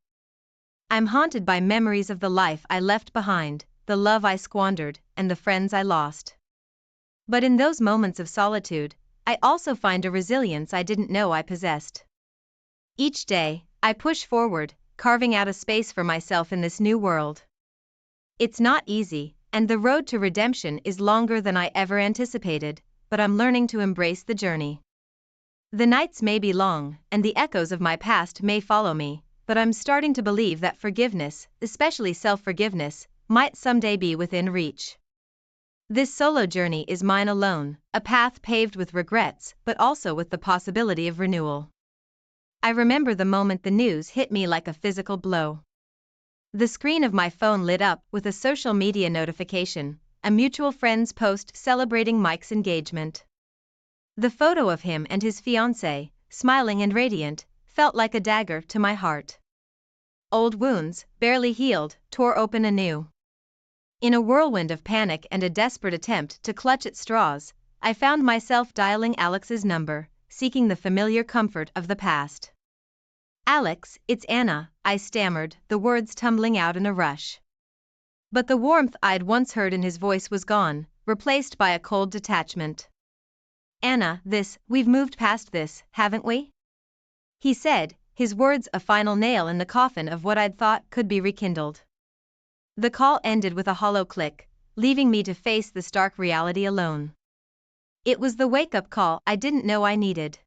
I'm haunted by memories of the life I left behind, the love I squandered, and the friends I lost. But in those moments of solitude, I also find a resilience I didn't know I possessed. Each day, I push forward, carving out a space for myself in this new world. It's not easy, and the road to redemption is longer than I ever anticipated, but I'm learning to embrace the journey. The nights may be long, and the echoes of my past may follow me, but I'm starting to believe that forgiveness, especially self-forgiveness, might someday be within reach. This solo journey is mine alone, a path paved with regrets, but also with the possibility of renewal. I remember the moment the news hit me like a physical blow. The screen of my phone lit up with a social media notification, a mutual friend's post celebrating Mike's engagement. The photo of him and his fiancée, smiling and radiant, felt like a dagger to my heart. Old wounds, barely healed, tore open anew. In a whirlwind of panic and a desperate attempt to clutch at straws, I found myself dialing Alex's number, seeking the familiar comfort of the past. "Alex, it's Anna," I stammered, the words tumbling out in a rush. But the warmth I'd once heard in his voice was gone, replaced by a cold detachment. "Anna, we've moved past this, haven't we?" he said, his words a final nail in the coffin of what I'd thought could be rekindled. The call ended with a hollow click, leaving me to face the stark reality alone. It was the wake-up call I didn't know I needed.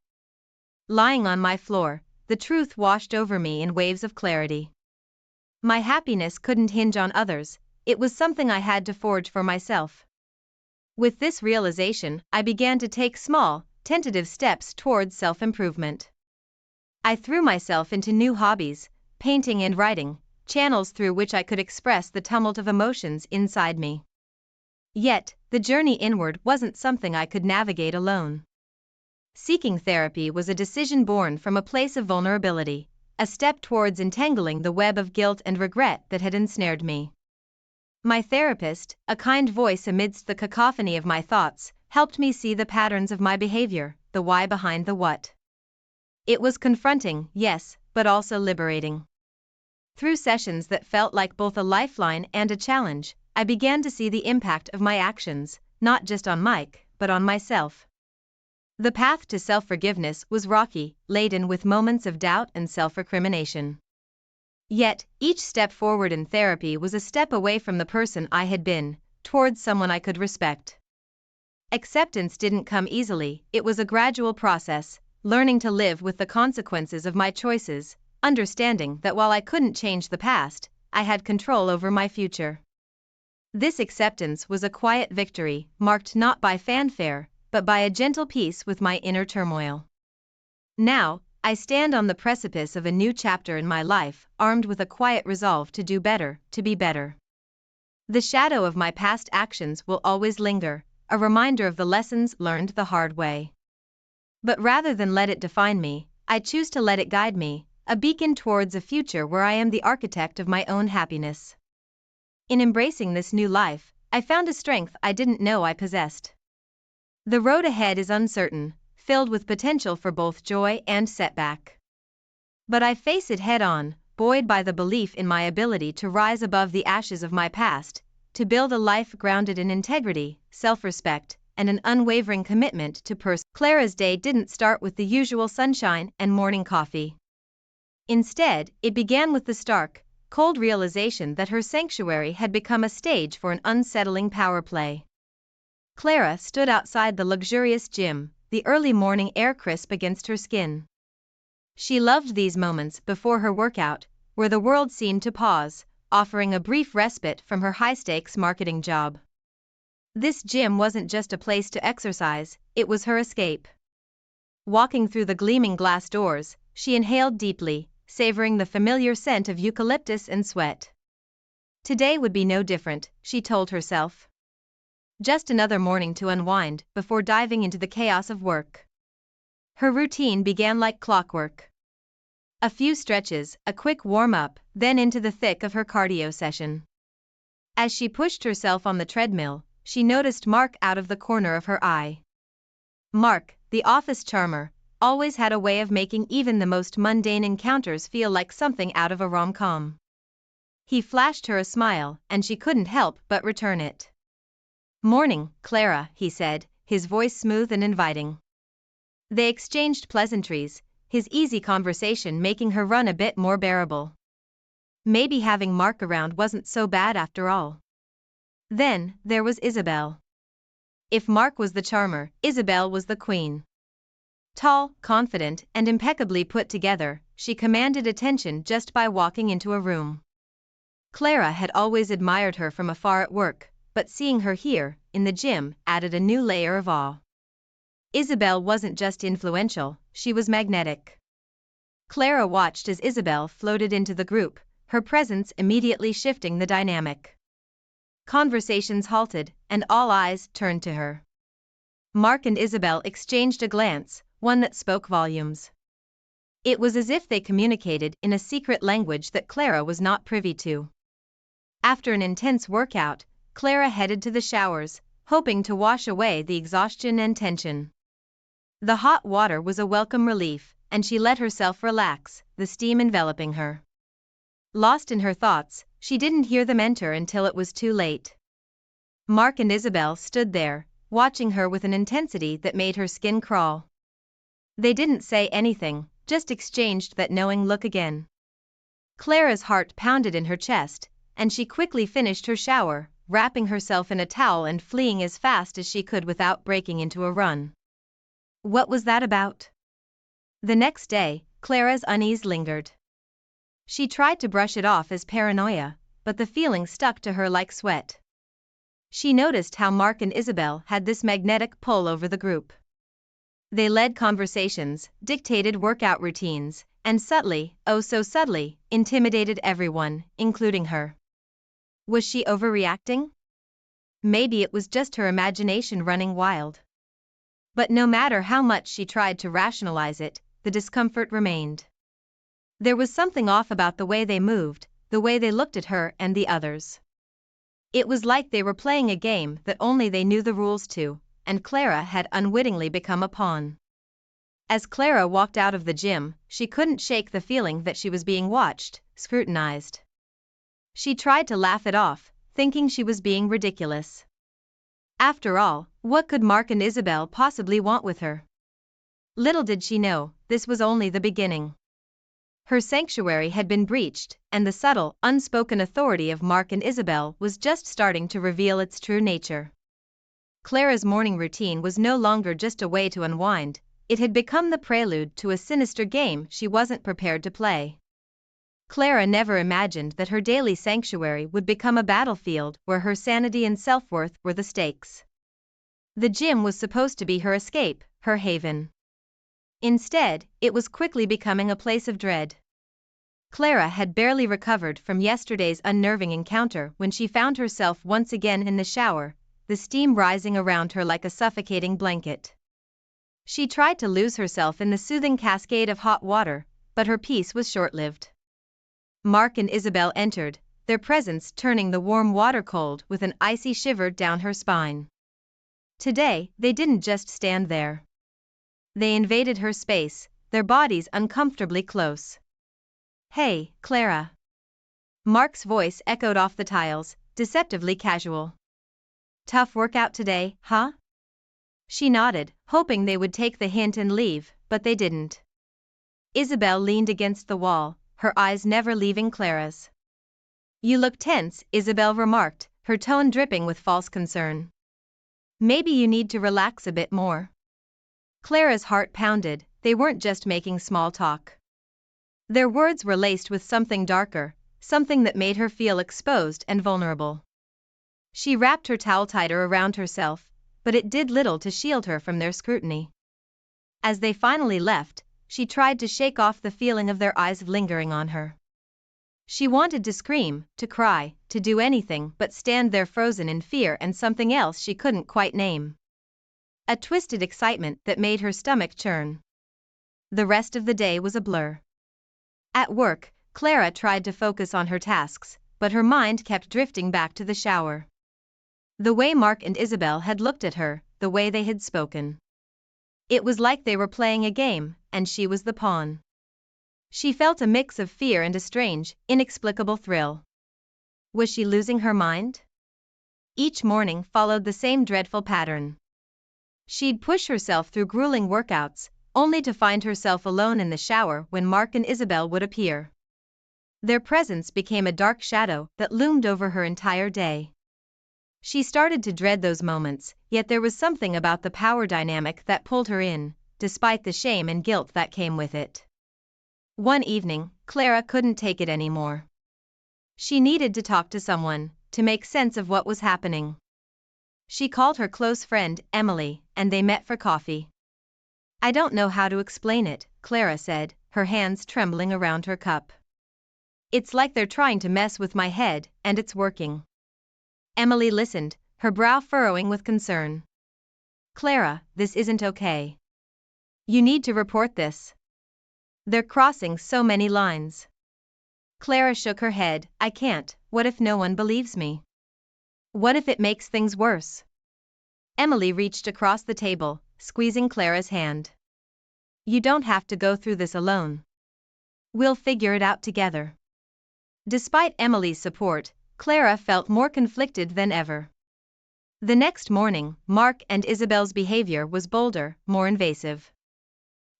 Lying on my floor, the truth washed over me in waves of clarity. My happiness couldn't hinge on others, it was something I had to forge for myself. With this realization, I began to take small, tentative steps towards self-improvement. I threw myself into new hobbies, painting and writing, channels through which I could express the tumult of emotions inside me. Yet, the journey inward wasn't something I could navigate alone. Seeking therapy was a decision born from a place of vulnerability, a step towards entangling the web of guilt and regret that had ensnared me. My therapist, a kind voice amidst the cacophony of my thoughts, helped me see the patterns of my behavior, the why behind the what. It was confronting, yes, but also liberating. Through sessions that felt like both a lifeline and a challenge, I began to see the impact of my actions, not just on Mike, but on myself. The path to self-forgiveness was rocky, laden with moments of doubt and self-recrimination. Yet, each step forward in therapy was a step away from the person I had been, towards someone I could respect. Acceptance didn't come easily, it was a gradual process, learning to live with the consequences of my choices, understanding that while I couldn't change the past, I had control over my future. This acceptance was a quiet victory, marked not by fanfare, but by a gentle peace with my inner turmoil. Now, I stand on the precipice of a new chapter in my life, armed with a quiet resolve to do better, to be better. The shadow of my past actions will always linger, a reminder of the lessons learned the hard way. But rather than let it define me, I choose to let it guide me, a beacon towards a future where I am the architect of my own happiness. In embracing this new life, I found a strength I didn't know I possessed. The road ahead is uncertain, filled with potential for both joy and setback. But I face it head on, buoyed by the belief in my ability to rise above the ashes of my past, to build a life grounded in integrity, self-respect, and an unwavering commitment to Clara's day didn't start with the usual sunshine and morning coffee. Instead, it began with the stark, cold realization that her sanctuary had become a stage for an unsettling power play. Clara stood outside the luxurious gym, the early morning air crisp against her skin. She loved these moments before her workout, where the world seemed to pause, offering a brief respite from her high-stakes marketing job. This gym wasn't just a place to exercise, it was her escape. Walking through the gleaming glass doors, she inhaled deeply, savoring the familiar scent of eucalyptus and sweat. Today would be no different, she told herself. Just another morning to unwind before diving into the chaos of work. Her routine began like clockwork. A few stretches, a quick warm-up, then into the thick of her cardio session. As she pushed herself on the treadmill, she noticed Mark out of the corner of her eye. Mark, the office charmer, always had a way of making even the most mundane encounters feel like something out of a rom-com. He flashed her a smile, and she couldn't help but return it. "Morning, Clara," he said, his voice smooth and inviting. They exchanged pleasantries, his easy conversation making her run a bit more bearable. Maybe having Mark around wasn't so bad after all. Then, there was Isabel. If Mark was the charmer, Isabel was the queen. Tall, confident, and impeccably put together, she commanded attention just by walking into a room. Clara had always admired her from afar at work, but seeing her here, in the gym, added a new layer of awe. Isabel wasn't just influential, she was magnetic. Clara watched as Isabel floated into the group, her presence immediately shifting the dynamic. Conversations halted, and all eyes turned to her. Mark and Isabel exchanged a glance, one that spoke volumes. It was as if they communicated in a secret language that Clara was not privy to. After an intense workout, Clara headed to the showers, hoping to wash away the exhaustion and tension. The hot water was a welcome relief, and she let herself relax, the steam enveloping her. Lost in her thoughts, she didn't hear them enter until it was too late. Mark and Isabel stood there, watching her with an intensity that made her skin crawl. They didn't say anything, just exchanged that knowing look again. Clara's heart pounded in her chest, and she quickly finished her shower, wrapping herself in a towel and fleeing as fast as she could without breaking into a run. What was that about? The next day, Clara's unease lingered. She tried to brush it off as paranoia, but the feeling stuck to her like sweat. She noticed how Mark and Isabel had this magnetic pull over the group. They led conversations, dictated workout routines, and subtly, oh so subtly, intimidated everyone, including her. Was she overreacting? Maybe it was just her imagination running wild. But no matter how much she tried to rationalize it, the discomfort remained. There was something off about the way they moved, the way they looked at her and the others. It was like they were playing a game that only they knew the rules to, and Clara had unwittingly become a pawn. As Clara walked out of the gym, she couldn't shake the feeling that she was being watched, scrutinized. She tried to laugh it off, thinking she was being ridiculous. After all, what could Mark and Isabel possibly want with her? Little did she know, this was only the beginning. Her sanctuary had been breached, and the subtle, unspoken authority of Mark and Isabel was just starting to reveal its true nature. Clara's morning routine was no longer just a way to unwind, it had become the prelude to a sinister game she wasn't prepared to play. Clara never imagined that her daily sanctuary would become a battlefield where her sanity and self-worth were the stakes. The gym was supposed to be her escape, her haven. Instead, it was quickly becoming a place of dread. Clara had barely recovered from yesterday's unnerving encounter when she found herself once again in the shower, the steam rising around her like a suffocating blanket. She tried to lose herself in the soothing cascade of hot water, but her peace was short-lived. Mark and Isabel entered, their presence turning the warm water cold with an icy shiver down her spine. Today, they didn't just stand there. They invaded her space, their bodies uncomfortably close. "Hey, Clara." Mark's voice echoed off the tiles, deceptively casual. "Tough workout today, huh?" She nodded, hoping they would take the hint and leave, but they didn't. Isabel leaned against the wall, her eyes never leaving Clara's. "You look tense," Isabel remarked, her tone dripping with false concern. "Maybe you need to relax a bit more." Clara's heart pounded, they weren't just making small talk. Their words were laced with something darker, something that made her feel exposed and vulnerable. She wrapped her towel tighter around herself, but it did little to shield her from their scrutiny. As they finally left, she tried to shake off the feeling of their eyes lingering on her. She wanted to scream, to cry, to do anything but stand there frozen in fear and something else she couldn't quite name. A twisted excitement that made her stomach churn. The rest of the day was a blur. At work, Clara tried to focus on her tasks, but her mind kept drifting back to the shower. The way Mark and Isabel had looked at her, the way they had spoken. It was like they were playing a game, and she was the pawn. She felt a mix of fear and a strange, inexplicable thrill. Was she losing her mind? Each morning followed the same dreadful pattern. She'd push herself through grueling workouts, only to find herself alone in the shower when Mark and Isabel would appear. Their presence became a dark shadow that loomed over her entire day. She started to dread those moments, yet there was something about the power dynamic that pulled her in, despite the shame and guilt that came with it. One evening, Clara couldn't take it anymore. She needed to talk to someone, to make sense of what was happening. She called her close friend, Emily, and they met for coffee. "I don't know how to explain it," Clara said, her hands trembling around her cup. "It's like they're trying to mess with my head, and it's working." Emily listened, her brow furrowing with concern. "Clara, this isn't okay. You need to report this. They're crossing so many lines." Clara shook her head. "I can't. What if no one believes me? What if it makes things worse?" Emily reached across the table, squeezing Clara's hand. "You don't have to go through this alone. We'll figure it out together." Despite Emily's support, Clara felt more conflicted than ever. The next morning, Mark and Isabel's behavior was bolder, more invasive.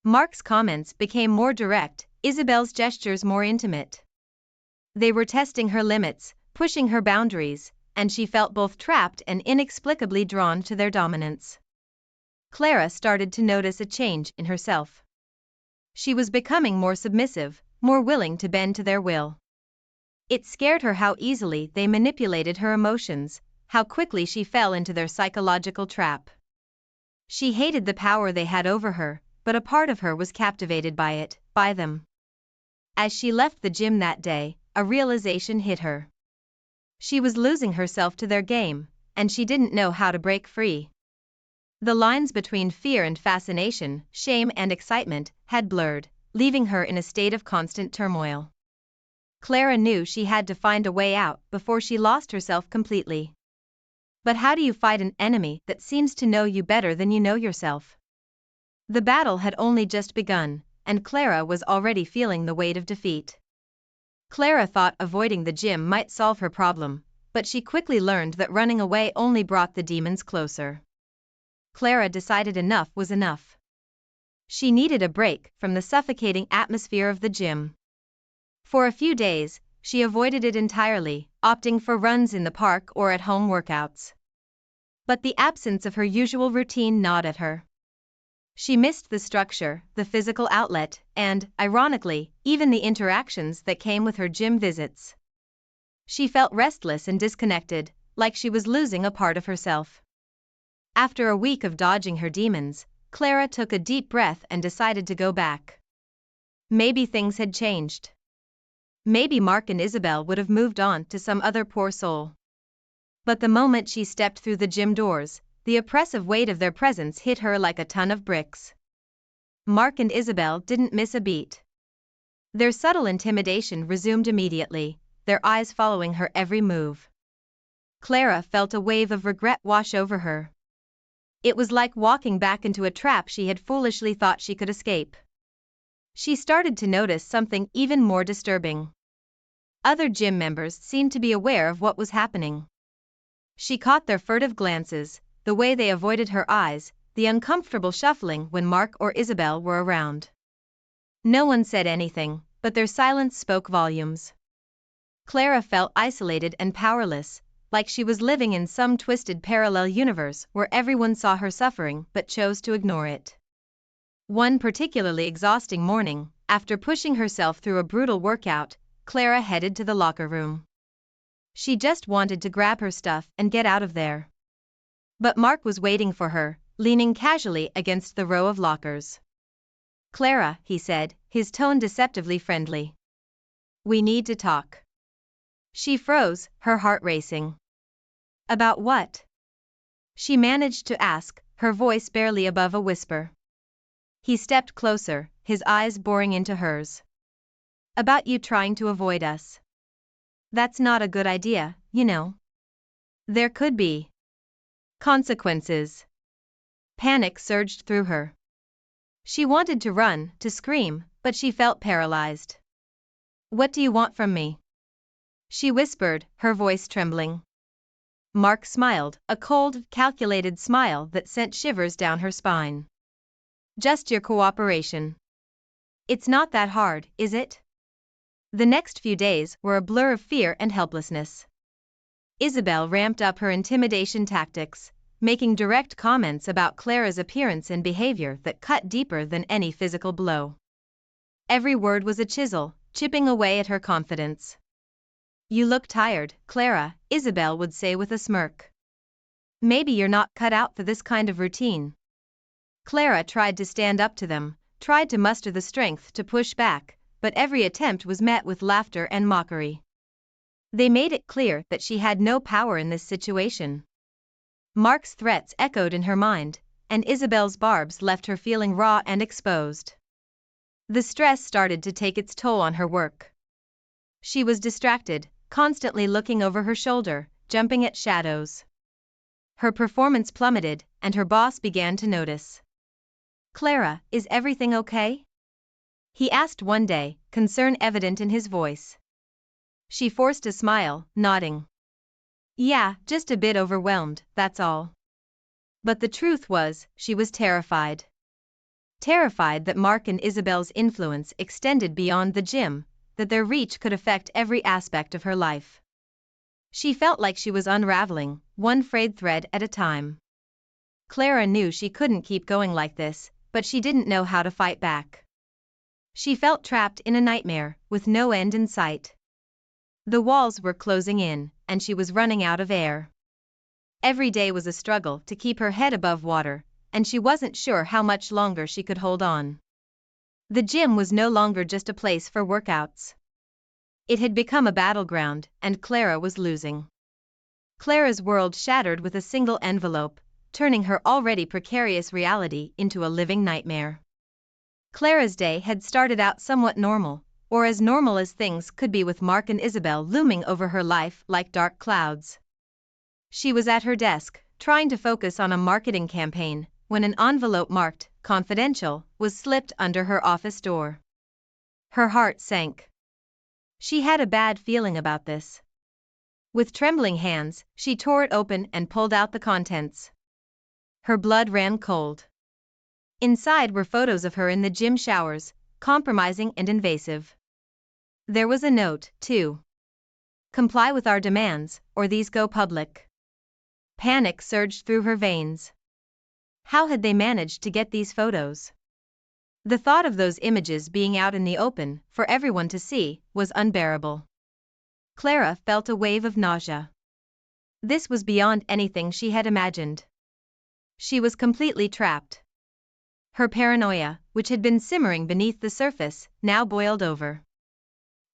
Mark's comments became more direct, Isabel's gestures more intimate. They were testing her limits, pushing her boundaries, and she felt both trapped and inexplicably drawn to their dominance. Clara started to notice a change in herself. She was becoming more submissive, more willing to bend to their will. It scared her how easily they manipulated her emotions, how quickly she fell into their psychological trap. She hated the power they had over her, but a part of her was captivated by it, by them. As she left the gym that day, a realization hit her. She was losing herself to their game, and she didn't know how to break free. The lines between fear and fascination, shame and excitement, had blurred, leaving her in a state of constant turmoil. Clara knew she had to find a way out before she lost herself completely. But how do you fight an enemy that seems to know you better than you know yourself? The battle had only just begun, and Clara was already feeling the weight of defeat. Clara thought avoiding the gym might solve her problem, but she quickly learned that running away only brought the demons closer. Clara decided enough was enough. She needed a break from the suffocating atmosphere of the gym. For a few days, she avoided it entirely, opting for runs in the park or at-home workouts. But the absence of her usual routine gnawed at her. She missed the structure, the physical outlet, and, ironically, even the interactions that came with her gym visits. She felt restless and disconnected, like she was losing a part of herself. After a week of dodging her demons, Clara took a deep breath and decided to go back. Maybe things had changed. Maybe Mark and Isabel would have moved on to some other poor soul. But the moment she stepped through the gym doors, the oppressive weight of their presence hit her like a ton of bricks. Mark and Isabel didn't miss a beat. Their subtle intimidation resumed immediately, their eyes following her every move. Clara felt a wave of regret wash over her. It was like walking back into a trap she had foolishly thought she could escape. She started to notice something even more disturbing. Other gym members seemed to be aware of what was happening. She caught their furtive glances, the way they avoided her eyes, the uncomfortable shuffling when Mark or Isabel were around. No one said anything, but their silence spoke volumes. Clara felt isolated and powerless, like she was living in some twisted parallel universe where everyone saw her suffering but chose to ignore it. One particularly exhausting morning, after pushing herself through a brutal workout, Clara headed to the locker room. She just wanted to grab her stuff and get out of there. But Mark was waiting for her, leaning casually against the row of lockers. "Clara," he said, his tone deceptively friendly. "We need to talk." She froze, her heart racing. "About what?" she managed to ask, her voice barely above a whisper. He stepped closer, his eyes boring into hers. "About you trying to avoid us. That's not a good idea, you know. There could be consequences." Panic surged through her. She wanted to run, to scream, but she felt paralyzed. "What do you want from me?" she whispered, her voice trembling. Mark smiled, a cold, calculated smile that sent shivers down her spine. "Just your cooperation. It's not that hard, is it?" The next few days were a blur of fear and helplessness. Isabel ramped up her intimidation tactics, making direct comments about Clara's appearance and behavior that cut deeper than any physical blow. Every word was a chisel, chipping away at her confidence. "You look tired, Clara," Isabel would say with a smirk. "Maybe you're not cut out for this kind of routine." Clara tried to stand up to them, tried to muster the strength to push back, but every attempt was met with laughter and mockery. They made it clear that she had no power in this situation. Mark's threats echoed in her mind, and Isabel's barbs left her feeling raw and exposed. The stress started to take its toll on her work. She was distracted, constantly looking over her shoulder, jumping at shadows. Her performance plummeted, and her boss began to notice. "Clara, is everything okay?" he asked one day, concern evident in his voice. She forced a smile, nodding. "Yeah, just a bit overwhelmed, that's all." But the truth was, she was terrified. Terrified that Mark and Isabel's influence extended beyond the gym, that their reach could affect every aspect of her life. She felt like she was unraveling, one frayed thread at a time. Clara knew she couldn't keep going like this, but she didn't know how to fight back. She felt trapped in a nightmare, with no end in sight. The walls were closing in, and she was running out of air. Every day was a struggle to keep her head above water, and she wasn't sure how much longer she could hold on. The gym was no longer just a place for workouts. It had become a battleground, and Clara was losing. Clara's world shattered with a single envelope, turning her already precarious reality into a living nightmare. Clara's day had started out somewhat normal, or as normal as things could be, with Mark and Isabel looming over her life like dark clouds. She was at her desk, trying to focus on a marketing campaign, when an envelope marked "Confidential" was slipped under her office door. Her heart sank. She had a bad feeling about this. With trembling hands, she tore it open and pulled out the contents. Her blood ran cold. Inside were photos of her in the gym showers, compromising and invasive. There was a note, too. Comply with our demands, or these go public. Panic surged through her veins. How had they managed to get these photos? The thought of those images being out in the open, for everyone to see, was unbearable. Clara felt a wave of nausea. This was beyond anything she had imagined. She was completely trapped. Her paranoia, which had been simmering beneath the surface, now boiled over.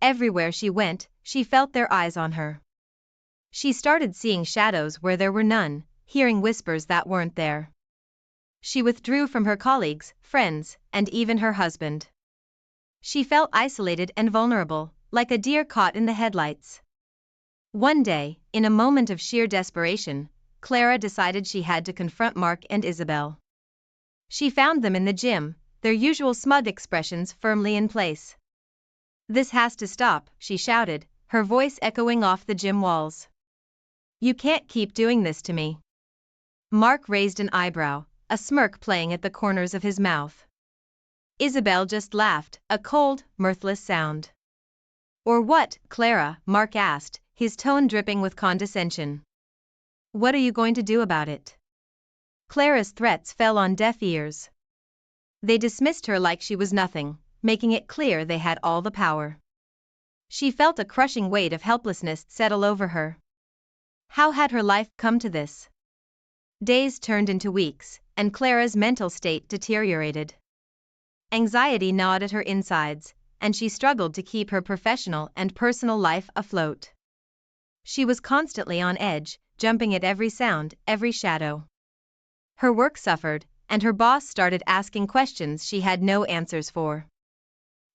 Everywhere she went, she felt their eyes on her. She started seeing shadows where there were none, hearing whispers that weren't there. She withdrew from her colleagues, friends, and even her husband. She felt isolated and vulnerable, like a deer caught in the headlights. One day, in a moment of sheer desperation, Clara decided she had to confront Mark and Isabel. She found them in the gym, their usual smug expressions firmly in place. "This has to stop," she shouted, her voice echoing off the gym walls. "You can't keep doing this to me." Mark raised an eyebrow, a smirk playing at the corners of his mouth. Isabel just laughed, a cold, mirthless sound. "Or what, Clara?" Mark asked, his tone dripping with condescension. "What are you going to do about it?" Clara's threats fell on deaf ears. They dismissed her like she was nothing, making it clear they had all the power. She felt a crushing weight of helplessness settle over her. How had her life come to this? Days turned into weeks, and Clara's mental state deteriorated. Anxiety gnawed at her insides, and she struggled to keep her professional and personal life afloat. She was constantly on edge, jumping at every sound, every shadow. Her work suffered, and her boss started asking questions she had no answers for.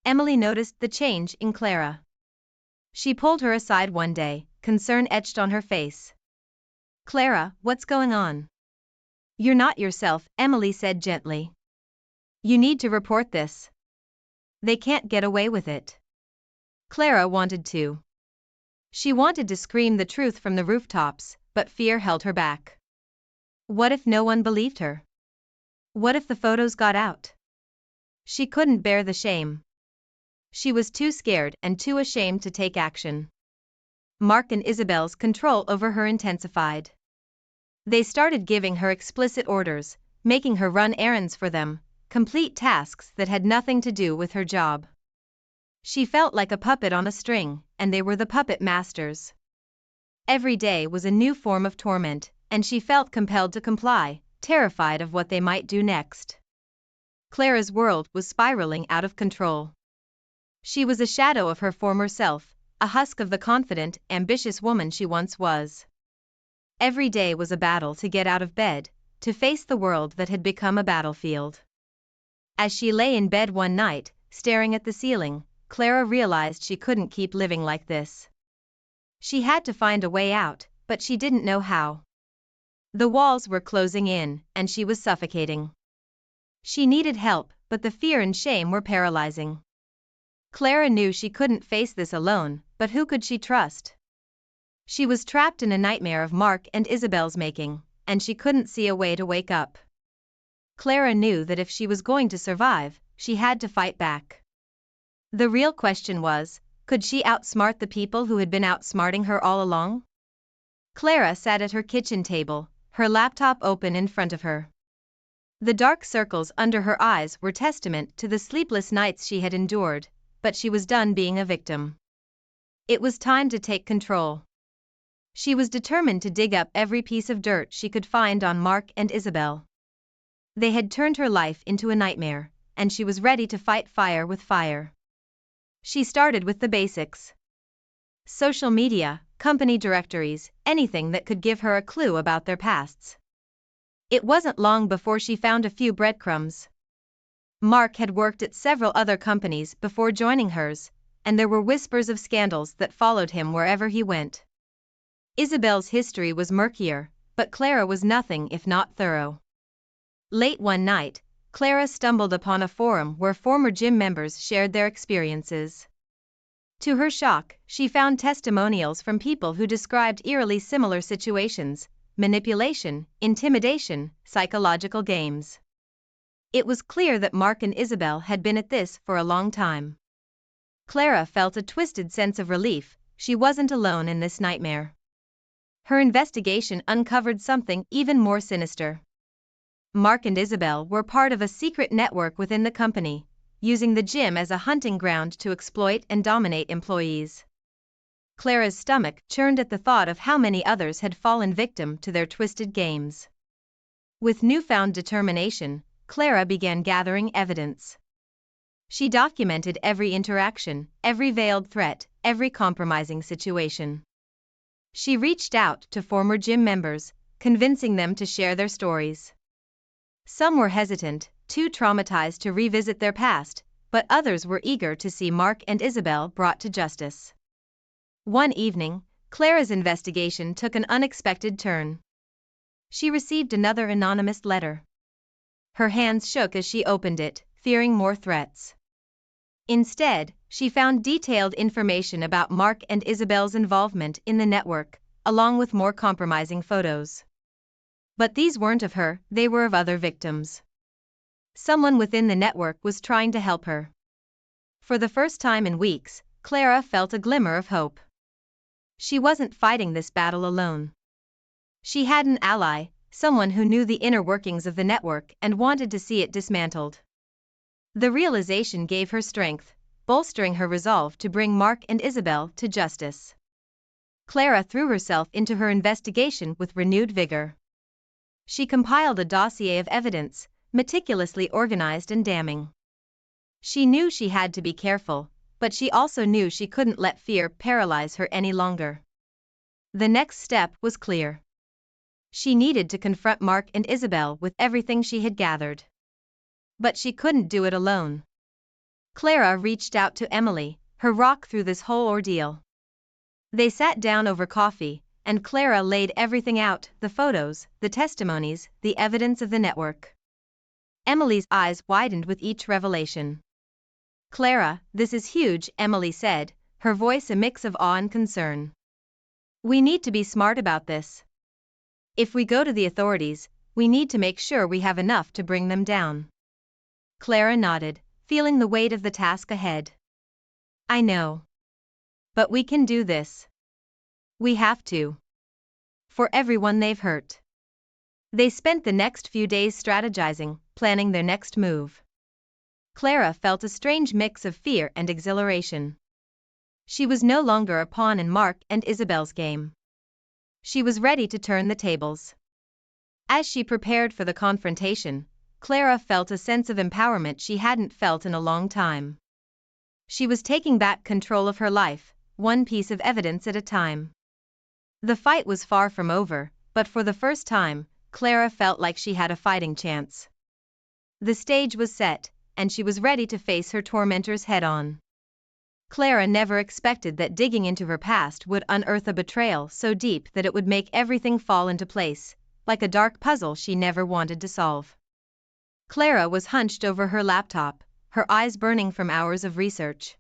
Emily noticed the change in Clara. She pulled her aside one day, concern etched on her face. "Clara, what's going on?" "You're not yourself," Emily said gently. "You need to report this. They can't get away with it." Clara wanted to. She wanted to scream the truth from the rooftops, but fear held her back. What if no one believed her? What if the photos got out? She couldn't bear the shame. She was too scared and too ashamed to take action. Mark and Isabel's control over her intensified. They started giving her explicit orders, making her run errands for them, complete tasks that had nothing to do with her job. She felt like a puppet on a string, and they were the puppet masters. Every day was a new form of torment, and she felt compelled to comply, terrified of what they might do next. Clara's world was spiraling out of control. She was a shadow of her former self, a husk of the confident, ambitious woman she once was. Every day was a battle to get out of bed, to face the world that had become a battlefield. As she lay in bed one night, staring at the ceiling, Clara realized she couldn't keep living like this. She had to find a way out, but she didn't know how. The walls were closing in, and she was suffocating. She needed help, but the fear and shame were paralyzing. Clara knew she couldn't face this alone, but who could she trust? She was trapped in a nightmare of Mark and Isabel's making, and she couldn't see a way to wake up. Clara knew that if she was going to survive, she had to fight back. The real question was, could she outsmart the people who had been outsmarting her all along? Clara sat at her kitchen table, her laptop open in front of her. The dark circles under her eyes were testament to the sleepless nights she had endured, but she was done being a victim. It was time to take control. She was determined to dig up every piece of dirt she could find on Mark and Isabel. They had turned her life into a nightmare, and she was ready to fight fire with fire. She started with the basics. Social media, company directories, anything that could give her a clue about their pasts. It wasn't long before she found a few breadcrumbs. Mark had worked at several other companies before joining hers, and there were whispers of scandals that followed him wherever he went. Isabel's history was murkier, but Clara was nothing if not thorough. Late one night, Clara stumbled upon a forum where former gym members shared their experiences. To her shock, she found testimonials from people who described eerily similar situations: manipulation, intimidation, psychological games. It was clear that Mark and Isabel had been at this for a long time. Clara felt a twisted sense of relief. She wasn't alone in this nightmare. Her investigation uncovered something even more sinister. Mark and Isabel were part of a secret network within the company, using the gym as a hunting ground to exploit and dominate employees. Clara's stomach churned at the thought of how many others had fallen victim to their twisted games. With newfound determination, Clara began gathering evidence. She documented every interaction, every veiled threat, every compromising situation. She reached out to former gym members, convincing them to share their stories. Some were hesitant, too traumatized to revisit their past, but others were eager to see Mark and Isabel brought to justice. One evening, Clara's investigation took an unexpected turn. She received another anonymous letter. Her hands shook as she opened it, fearing more threats. Instead, she found detailed information about Mark and Isabel's involvement in the network, along with more compromising photos. But these weren't of her, they were of other victims. Someone within the network was trying to help her. For the first time in weeks, Clara felt a glimmer of hope. She wasn't fighting this battle alone. She had an ally, someone who knew the inner workings of the network and wanted to see it dismantled. The realization gave her strength, bolstering her resolve to bring Mark and Isabel to justice. Clara threw herself into her investigation with renewed vigor. She compiled a dossier of evidence, meticulously organized and damning. She knew she had to be careful, but she also knew she couldn't let fear paralyze her any longer. The next step was clear. She needed to confront Mark and Isabel with everything she had gathered. But she couldn't do it alone. Clara reached out to Emily, her rock through this whole ordeal. They sat down over coffee, and Clara laid everything out, the photos, the testimonies, the evidence of the network. Emily's eyes widened with each revelation. "Clara, this is huge," Emily said, her voice a mix of awe and concern. "We need to be smart about this. If we go to the authorities, we need to make sure we have enough to bring them down." Clara nodded, feeling the weight of the task ahead. "I know. But we can do this. We have to. For everyone they've hurt." They spent the next few days strategizing, planning their next move. Clara felt a strange mix of fear and exhilaration. She was no longer a pawn in Mark and Isabel's game. She was ready to turn the tables. As she prepared for the confrontation, Clara felt a sense of empowerment she hadn't felt in a long time. She was taking back control of her life, one piece of evidence at a time. The fight was far from over, but for the first time, Clara felt like she had a fighting chance. The stage was set, and she was ready to face her tormentors head-on. Clara never expected that digging into her past would unearth a betrayal so deep that it would make everything fall into place, like a dark puzzle she never wanted to solve. Clara was hunched over her laptop, her eyes burning from hours of research.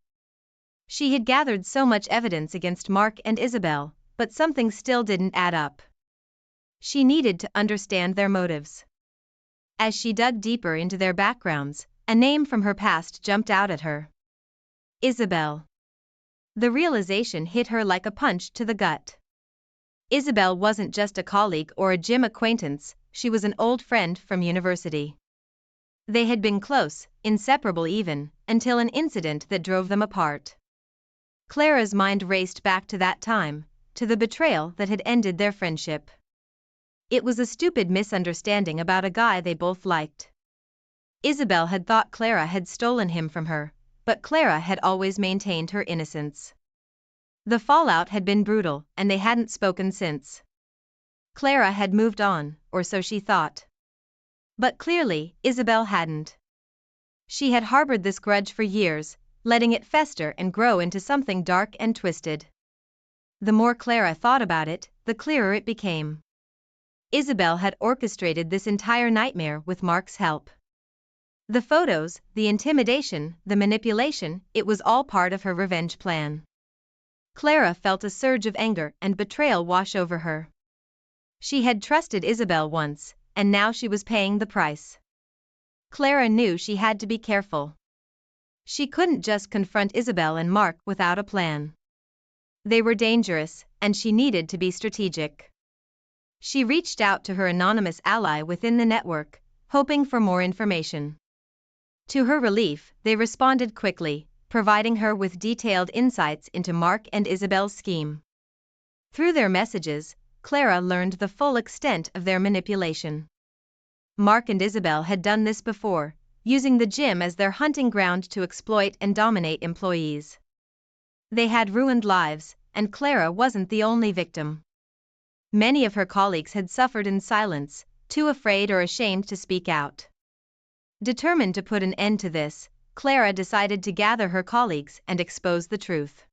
She had gathered so much evidence against Mark and Isabel, but something still didn't add up. She needed to understand their motives. As she dug deeper into their backgrounds, a name from her past jumped out at her. Isabel. The realization hit her like a punch to the gut. Isabel wasn't just a colleague or a gym acquaintance, she was an old friend from university. They had been close, inseparable even, until an incident that drove them apart. Clara's mind raced back to that time, to the betrayal that had ended their friendship. It was a stupid misunderstanding about a guy they both liked. Isabel had thought Clara had stolen him from her, but Clara had always maintained her innocence. The fallout had been brutal, and they hadn't spoken since. Clara had moved on, or so she thought. But clearly, Isabel hadn't. She had harbored this grudge for years, letting it fester and grow into something dark and twisted. The more Clara thought about it, the clearer it became. Isabel had orchestrated this entire nightmare with Mark's help. The photos, the intimidation, the manipulation, it was all part of her revenge plan. Clara felt a surge of anger and betrayal wash over her. She had trusted Isabel once, and now she was paying the price. Clara knew she had to be careful. She couldn't just confront Isabel and Mark without a plan. They were dangerous, and she needed to be strategic. She reached out to her anonymous ally within the network, hoping for more information. To her relief, they responded quickly, providing her with detailed insights into Mark and Isabel's scheme. Through their messages, Clara learned the full extent of their manipulation. Mark and Isabel had done this before, using the gym as their hunting ground to exploit and dominate employees. They had ruined lives, and Clara wasn't the only victim. Many of her colleagues had suffered in silence, too afraid or ashamed to speak out. Determined to put an end to this, Clara decided to gather her colleagues and expose the truth.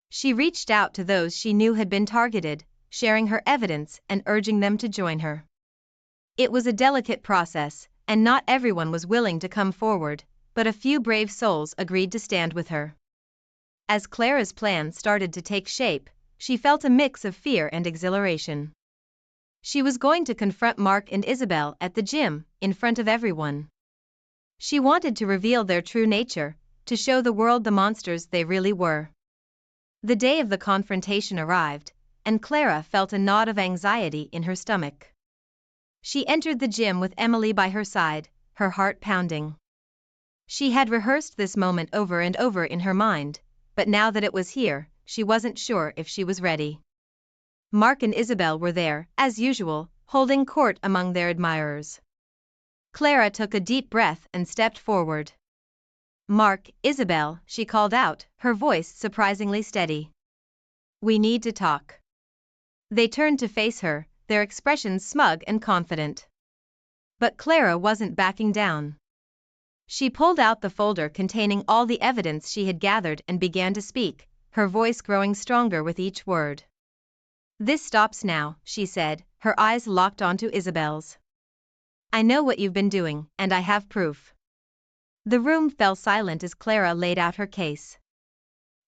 She reached out to those she knew had been targeted, sharing her evidence and urging them to join her. It was a delicate process, and not everyone was willing to come forward, but a few brave souls agreed to stand with her. As Clara's plan started to take shape, she felt a mix of fear and exhilaration. She was going to confront Mark and Isabel at the gym, in front of everyone. She wanted to reveal their true nature, to show the world the monsters they really were. The day of the confrontation arrived, and Clara felt a knot of anxiety in her stomach. She entered the gym with Emily by her side, her heart pounding. She had rehearsed this moment over and over in her mind, but now that it was here, she wasn't sure if she was ready. Mark and Isabel were there, as usual, holding court among their admirers. Clara took a deep breath and stepped forward. "Mark, Isabel," she called out, her voice surprisingly steady. "We need to talk." They turned to face her, their expressions smug and confident. But Clara wasn't backing down. She pulled out the folder containing all the evidence she had gathered and began to speak, her voice growing stronger with each word. "This stops now," she said, her eyes locked onto Isabel's. "I know what you've been doing, and I have proof." The room fell silent as Clara laid out her case.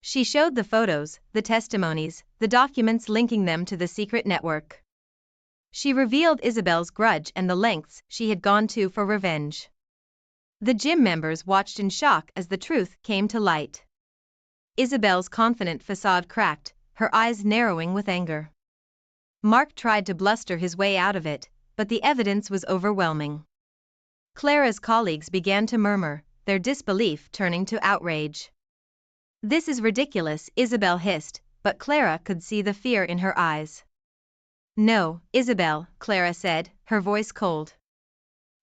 She showed the photos, the testimonies, the documents linking them to the secret network. She revealed Isabel's grudge and the lengths she had gone to for revenge. The gym members watched in shock as the truth came to light. Isabel's confident facade cracked, her eyes narrowing with anger. Mark tried to bluster his way out of it, but the evidence was overwhelming. Clara's colleagues began to murmur, their disbelief turning to outrage. "This is ridiculous," Isabel hissed, but Clara could see the fear in her eyes. "No, Isabel," Clara said, her voice cold.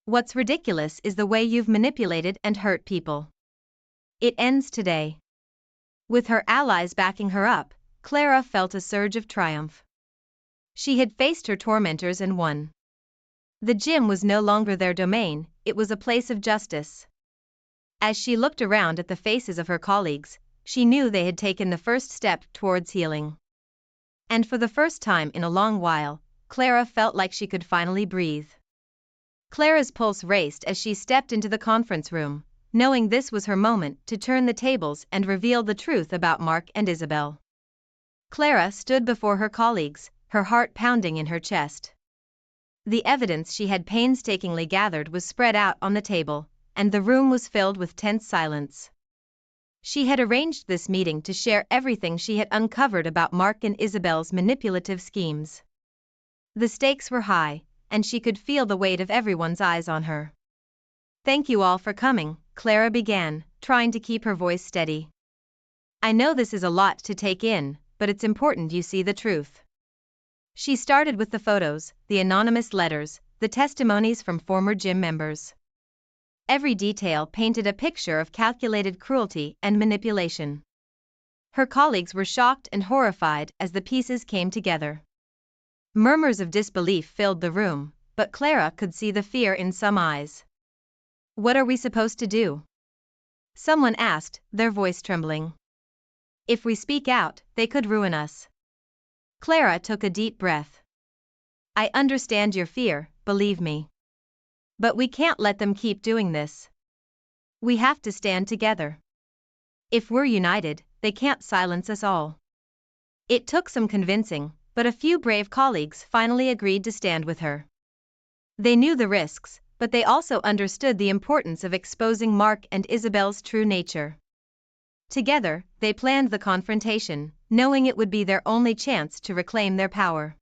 "What's ridiculous is the way you've manipulated and hurt people. It ends today." With her allies backing her up, Clara felt a surge of triumph. She had faced her tormentors and won. The gym was no longer their domain, it was a place of justice. As she looked around at the faces of her colleagues, she knew they had taken the first step towards healing. And for the first time in a long while, Clara felt like she could finally breathe. Clara's pulse raced as she stepped into the conference room, knowing this was her moment to turn the tables and reveal the truth about Mark and Isabel. Clara stood before her colleagues, her heart pounding in her chest. The evidence she had painstakingly gathered was spread out on the table, and the room was filled with tense silence. She had arranged this meeting to share everything she had uncovered about Mark and Isabel's manipulative schemes. The stakes were high, and she could feel the weight of everyone's eyes on her. "Thank you all for coming," Clara began, trying to keep her voice steady. "I know this is a lot to take in, but it's important you see the truth." She started with the photos, the anonymous letters, the testimonies from former gym members. Every detail painted a picture of calculated cruelty and manipulation. Her colleagues were shocked and horrified as the pieces came together. Murmurs of disbelief filled the room, but Clara could see the fear in some eyes. "What are we supposed to do?" someone asked, their voice trembling. "If we speak out, they could ruin us." Clara took a deep breath. "I understand your fear, believe me. But we can't let them keep doing this. We have to stand together. If we're united, they can't silence us all." It took some convincing, but a few brave colleagues finally agreed to stand with her. They knew the risks, but they also understood the importance of exposing Mark and Isabel's true nature. Together, they planned the confrontation, knowing it would be their only chance to reclaim their power.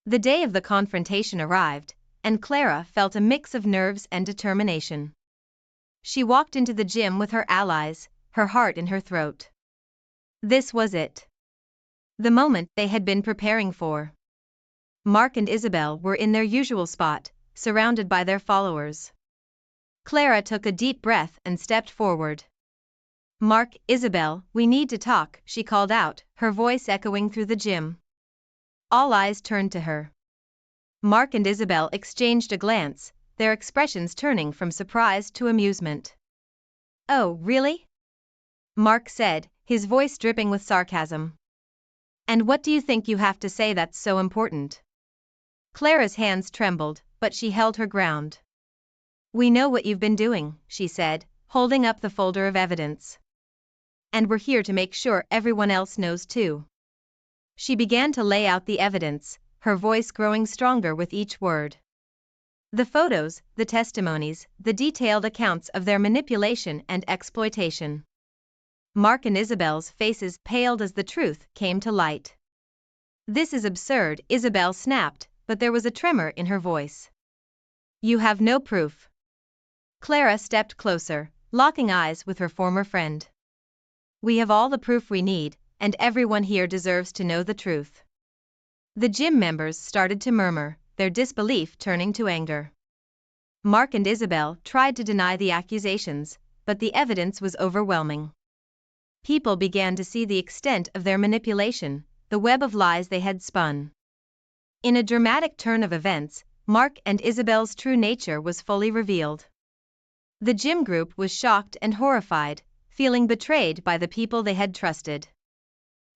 The day of the confrontation arrived, and Clara felt a mix of nerves and determination. She walked into the gym with her allies, her heart in her throat. This was it. The moment they had been preparing for. Mark and Isabel were in their usual spot, surrounded by their followers. Clara took a deep breath and stepped forward. "Mark, Isabel, we need to talk," she called out, her voice echoing through the gym. All eyes turned to her. Mark and Isabel exchanged a glance, their expressions turning from surprise to amusement. "Oh, really?" Mark said, his voice dripping with sarcasm. "And what do you think you have to say that's so important?" Clara's hands trembled, but she held her ground. "We know what you've been doing," she said, holding up the folder of evidence. "And we're here to make sure everyone else knows too." She began to lay out the evidence, her voice growing stronger with each word. The photos, the testimonies, the detailed accounts of their manipulation and exploitation. Mark and Isabel's faces paled as the truth came to light. "This is absurd," Isabel snapped, but there was a tremor in her voice. "You have no proof." Clara stepped closer, locking eyes with her former friend. "We have all the proof we need, and everyone here deserves to know the truth." The gym members started to murmur, their disbelief turning to anger. Mark and Isabel tried to deny the accusations, but the evidence was overwhelming. People began to see the extent of their manipulation, the web of lies they had spun. In a dramatic turn of events, Mark and Isabel's true nature was fully revealed. The gym group was shocked and horrified, feeling betrayed by the people they had trusted.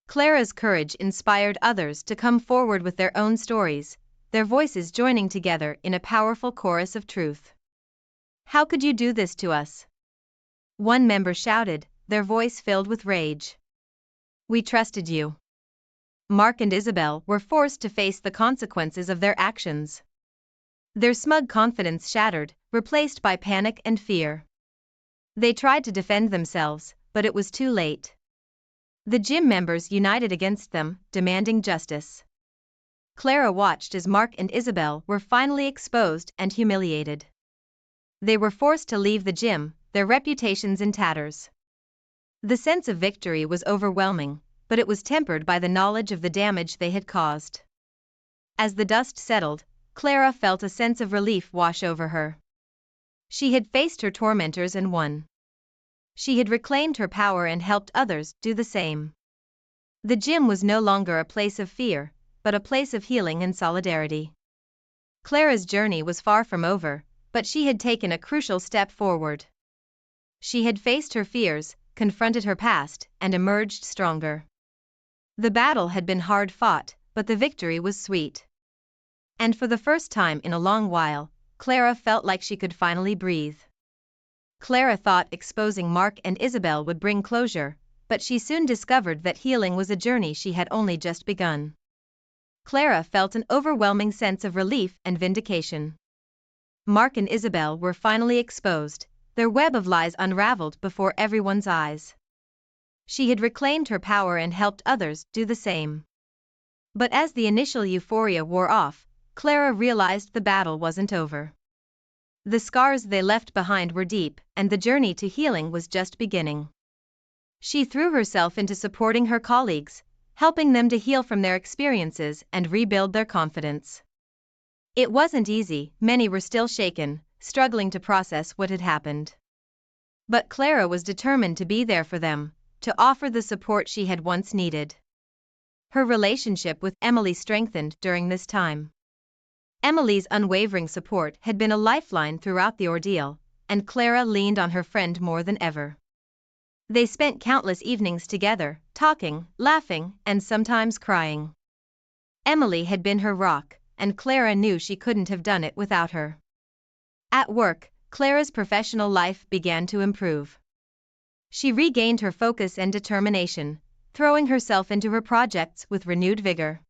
Clara's courage inspired others to come forward with their own stories, their voices joining together in a powerful chorus of truth. "How could you do this to us?" one member shouted, their voice filled with rage. "We trusted you." Mark and Isabel were forced to face the consequences of their actions. Their smug confidence shattered, replaced by panic and fear. They tried to defend themselves, but it was too late. The gym members united against them, demanding justice. Clara watched as Mark and Isabel were finally exposed and humiliated. They were forced to leave the gym, their reputations in tatters. The sense of victory was overwhelming, but it was tempered by the knowledge of the damage they had caused. As the dust settled, Clara felt a sense of relief wash over her. She had faced her tormentors and won. She had reclaimed her power and helped others do the same. The gym was no longer a place of fear, but a place of healing and solidarity. Clara's journey was far from over, but she had taken a crucial step forward. She had faced her fears, confronted her past, and emerged stronger. The battle had been hard fought, but the victory was sweet. And for the first time in a long while, Clara felt like she could finally breathe. Clara thought exposing Mark and Isabel would bring closure, but she soon discovered that healing was a journey she had only just begun. Clara felt an overwhelming sense of relief and vindication. Mark and Isabel were finally exposed, their web of lies unraveled before everyone's eyes. She had reclaimed her power and helped others do the same. But as the initial euphoria wore off, Clara realized the battle wasn't over. The scars they left behind were deep, and the journey to healing was just beginning. She threw herself into supporting her colleagues, helping them to heal from their experiences and rebuild their confidence. It wasn't easy, many were still shaken, struggling to process what had happened. But Clara was determined to be there for them, to offer the support she had once needed. Her relationship with Emily strengthened during this time. Emily's unwavering support had been a lifeline throughout the ordeal, and Clara leaned on her friend more than ever. They spent countless evenings together, talking, laughing, and sometimes crying. Emily had been her rock, and Clara knew she couldn't have done it without her. At work, Clara's professional life began to improve. She regained her focus and determination, throwing herself into her projects with renewed vigor.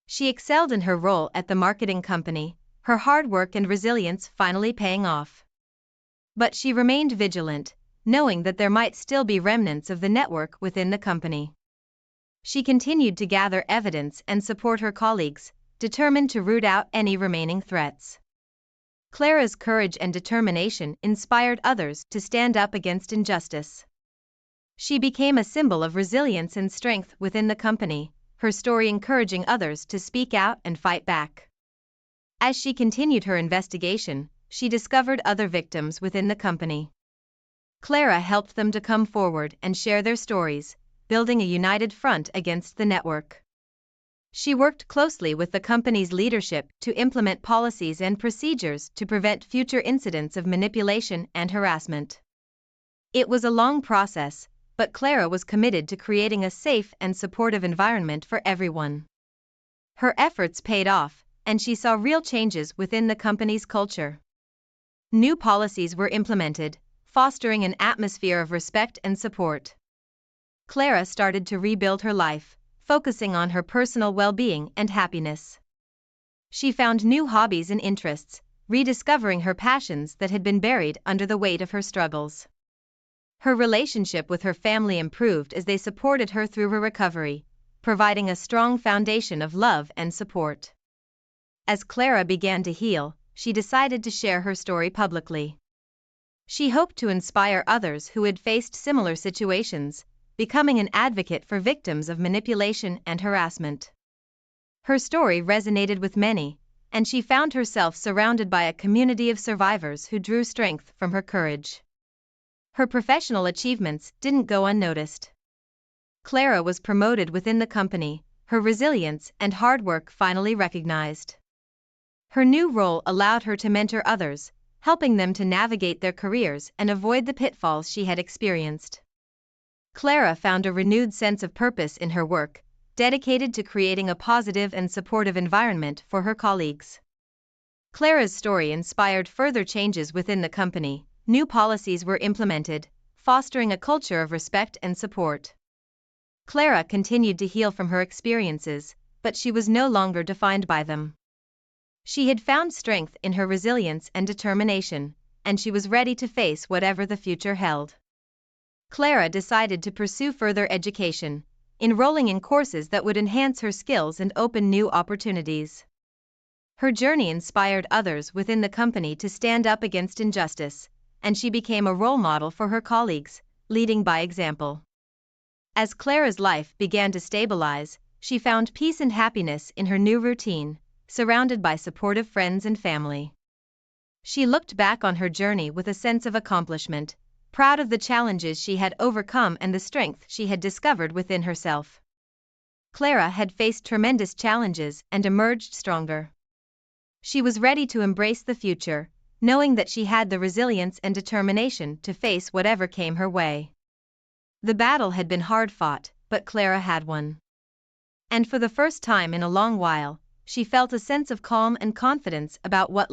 She excelled in her role at the marketing company, her hard work and resilience finally paying off. But she remained vigilant, knowing that there might still be remnants of the network within the company. She continued to gather evidence and support her colleagues, determined to root out any remaining threats. Clara's courage and determination inspired others to stand up against injustice. She became a symbol of resilience and strength within the company, her story encouraging others to speak out and fight back. As she continued her investigation, she discovered other victims within the company. Clara helped them to come forward and share their stories, building a united front against the network. She worked closely with the company's leadership to implement policies and procedures to prevent future incidents of manipulation and harassment. It was a long process, but Clara was committed to creating a safe and supportive environment for everyone. Her efforts paid off, and she saw real changes within the company's culture. New policies were implemented, fostering an atmosphere of respect and support. Clara started to rebuild her life, focusing on her personal well-being and happiness. She found new hobbies and interests, rediscovering her passions that had been buried under the weight of her struggles. Her relationship with her family improved as they supported her through her recovery, providing a strong foundation of love and support. As Clara began to heal, she decided to share her story publicly. She hoped to inspire others who had faced similar situations, becoming an advocate for victims of manipulation and harassment. Her story resonated with many, and she found herself surrounded by a community of survivors who drew strength from her courage. Her professional achievements didn't go unnoticed. Clara was promoted within the company, her resilience and hard work finally recognized. Her new role allowed her to mentor others, helping them to navigate their careers and avoid the pitfalls she had experienced. Clara found a renewed sense of purpose in her work, dedicated to creating a positive and supportive environment for her colleagues. Clara's story inspired further changes within the company. New policies were implemented, fostering a culture of respect and support. Clara continued to heal from her experiences, but she was no longer defined by them. She had found strength in her resilience and determination, and she was ready to face whatever the future held. Clara decided to pursue further education, enrolling in courses that would enhance her skills and open new opportunities. Her journey inspired others within the company to stand up against injustice, and she became a role model for her colleagues, leading by example. As Clara's life began to stabilize, she found peace and happiness in her new routine, surrounded by supportive friends and family. She looked back on her journey with a sense of accomplishment, proud of the challenges she had overcome and the strength she had discovered within herself. Clara had faced tremendous challenges and emerged stronger. She was ready to embrace the future, knowing that she had the resilience and determination to face whatever came her way. The battle had been hard fought, but Clara had won. And for the first time in a long while, she felt a sense of calm and confidence about what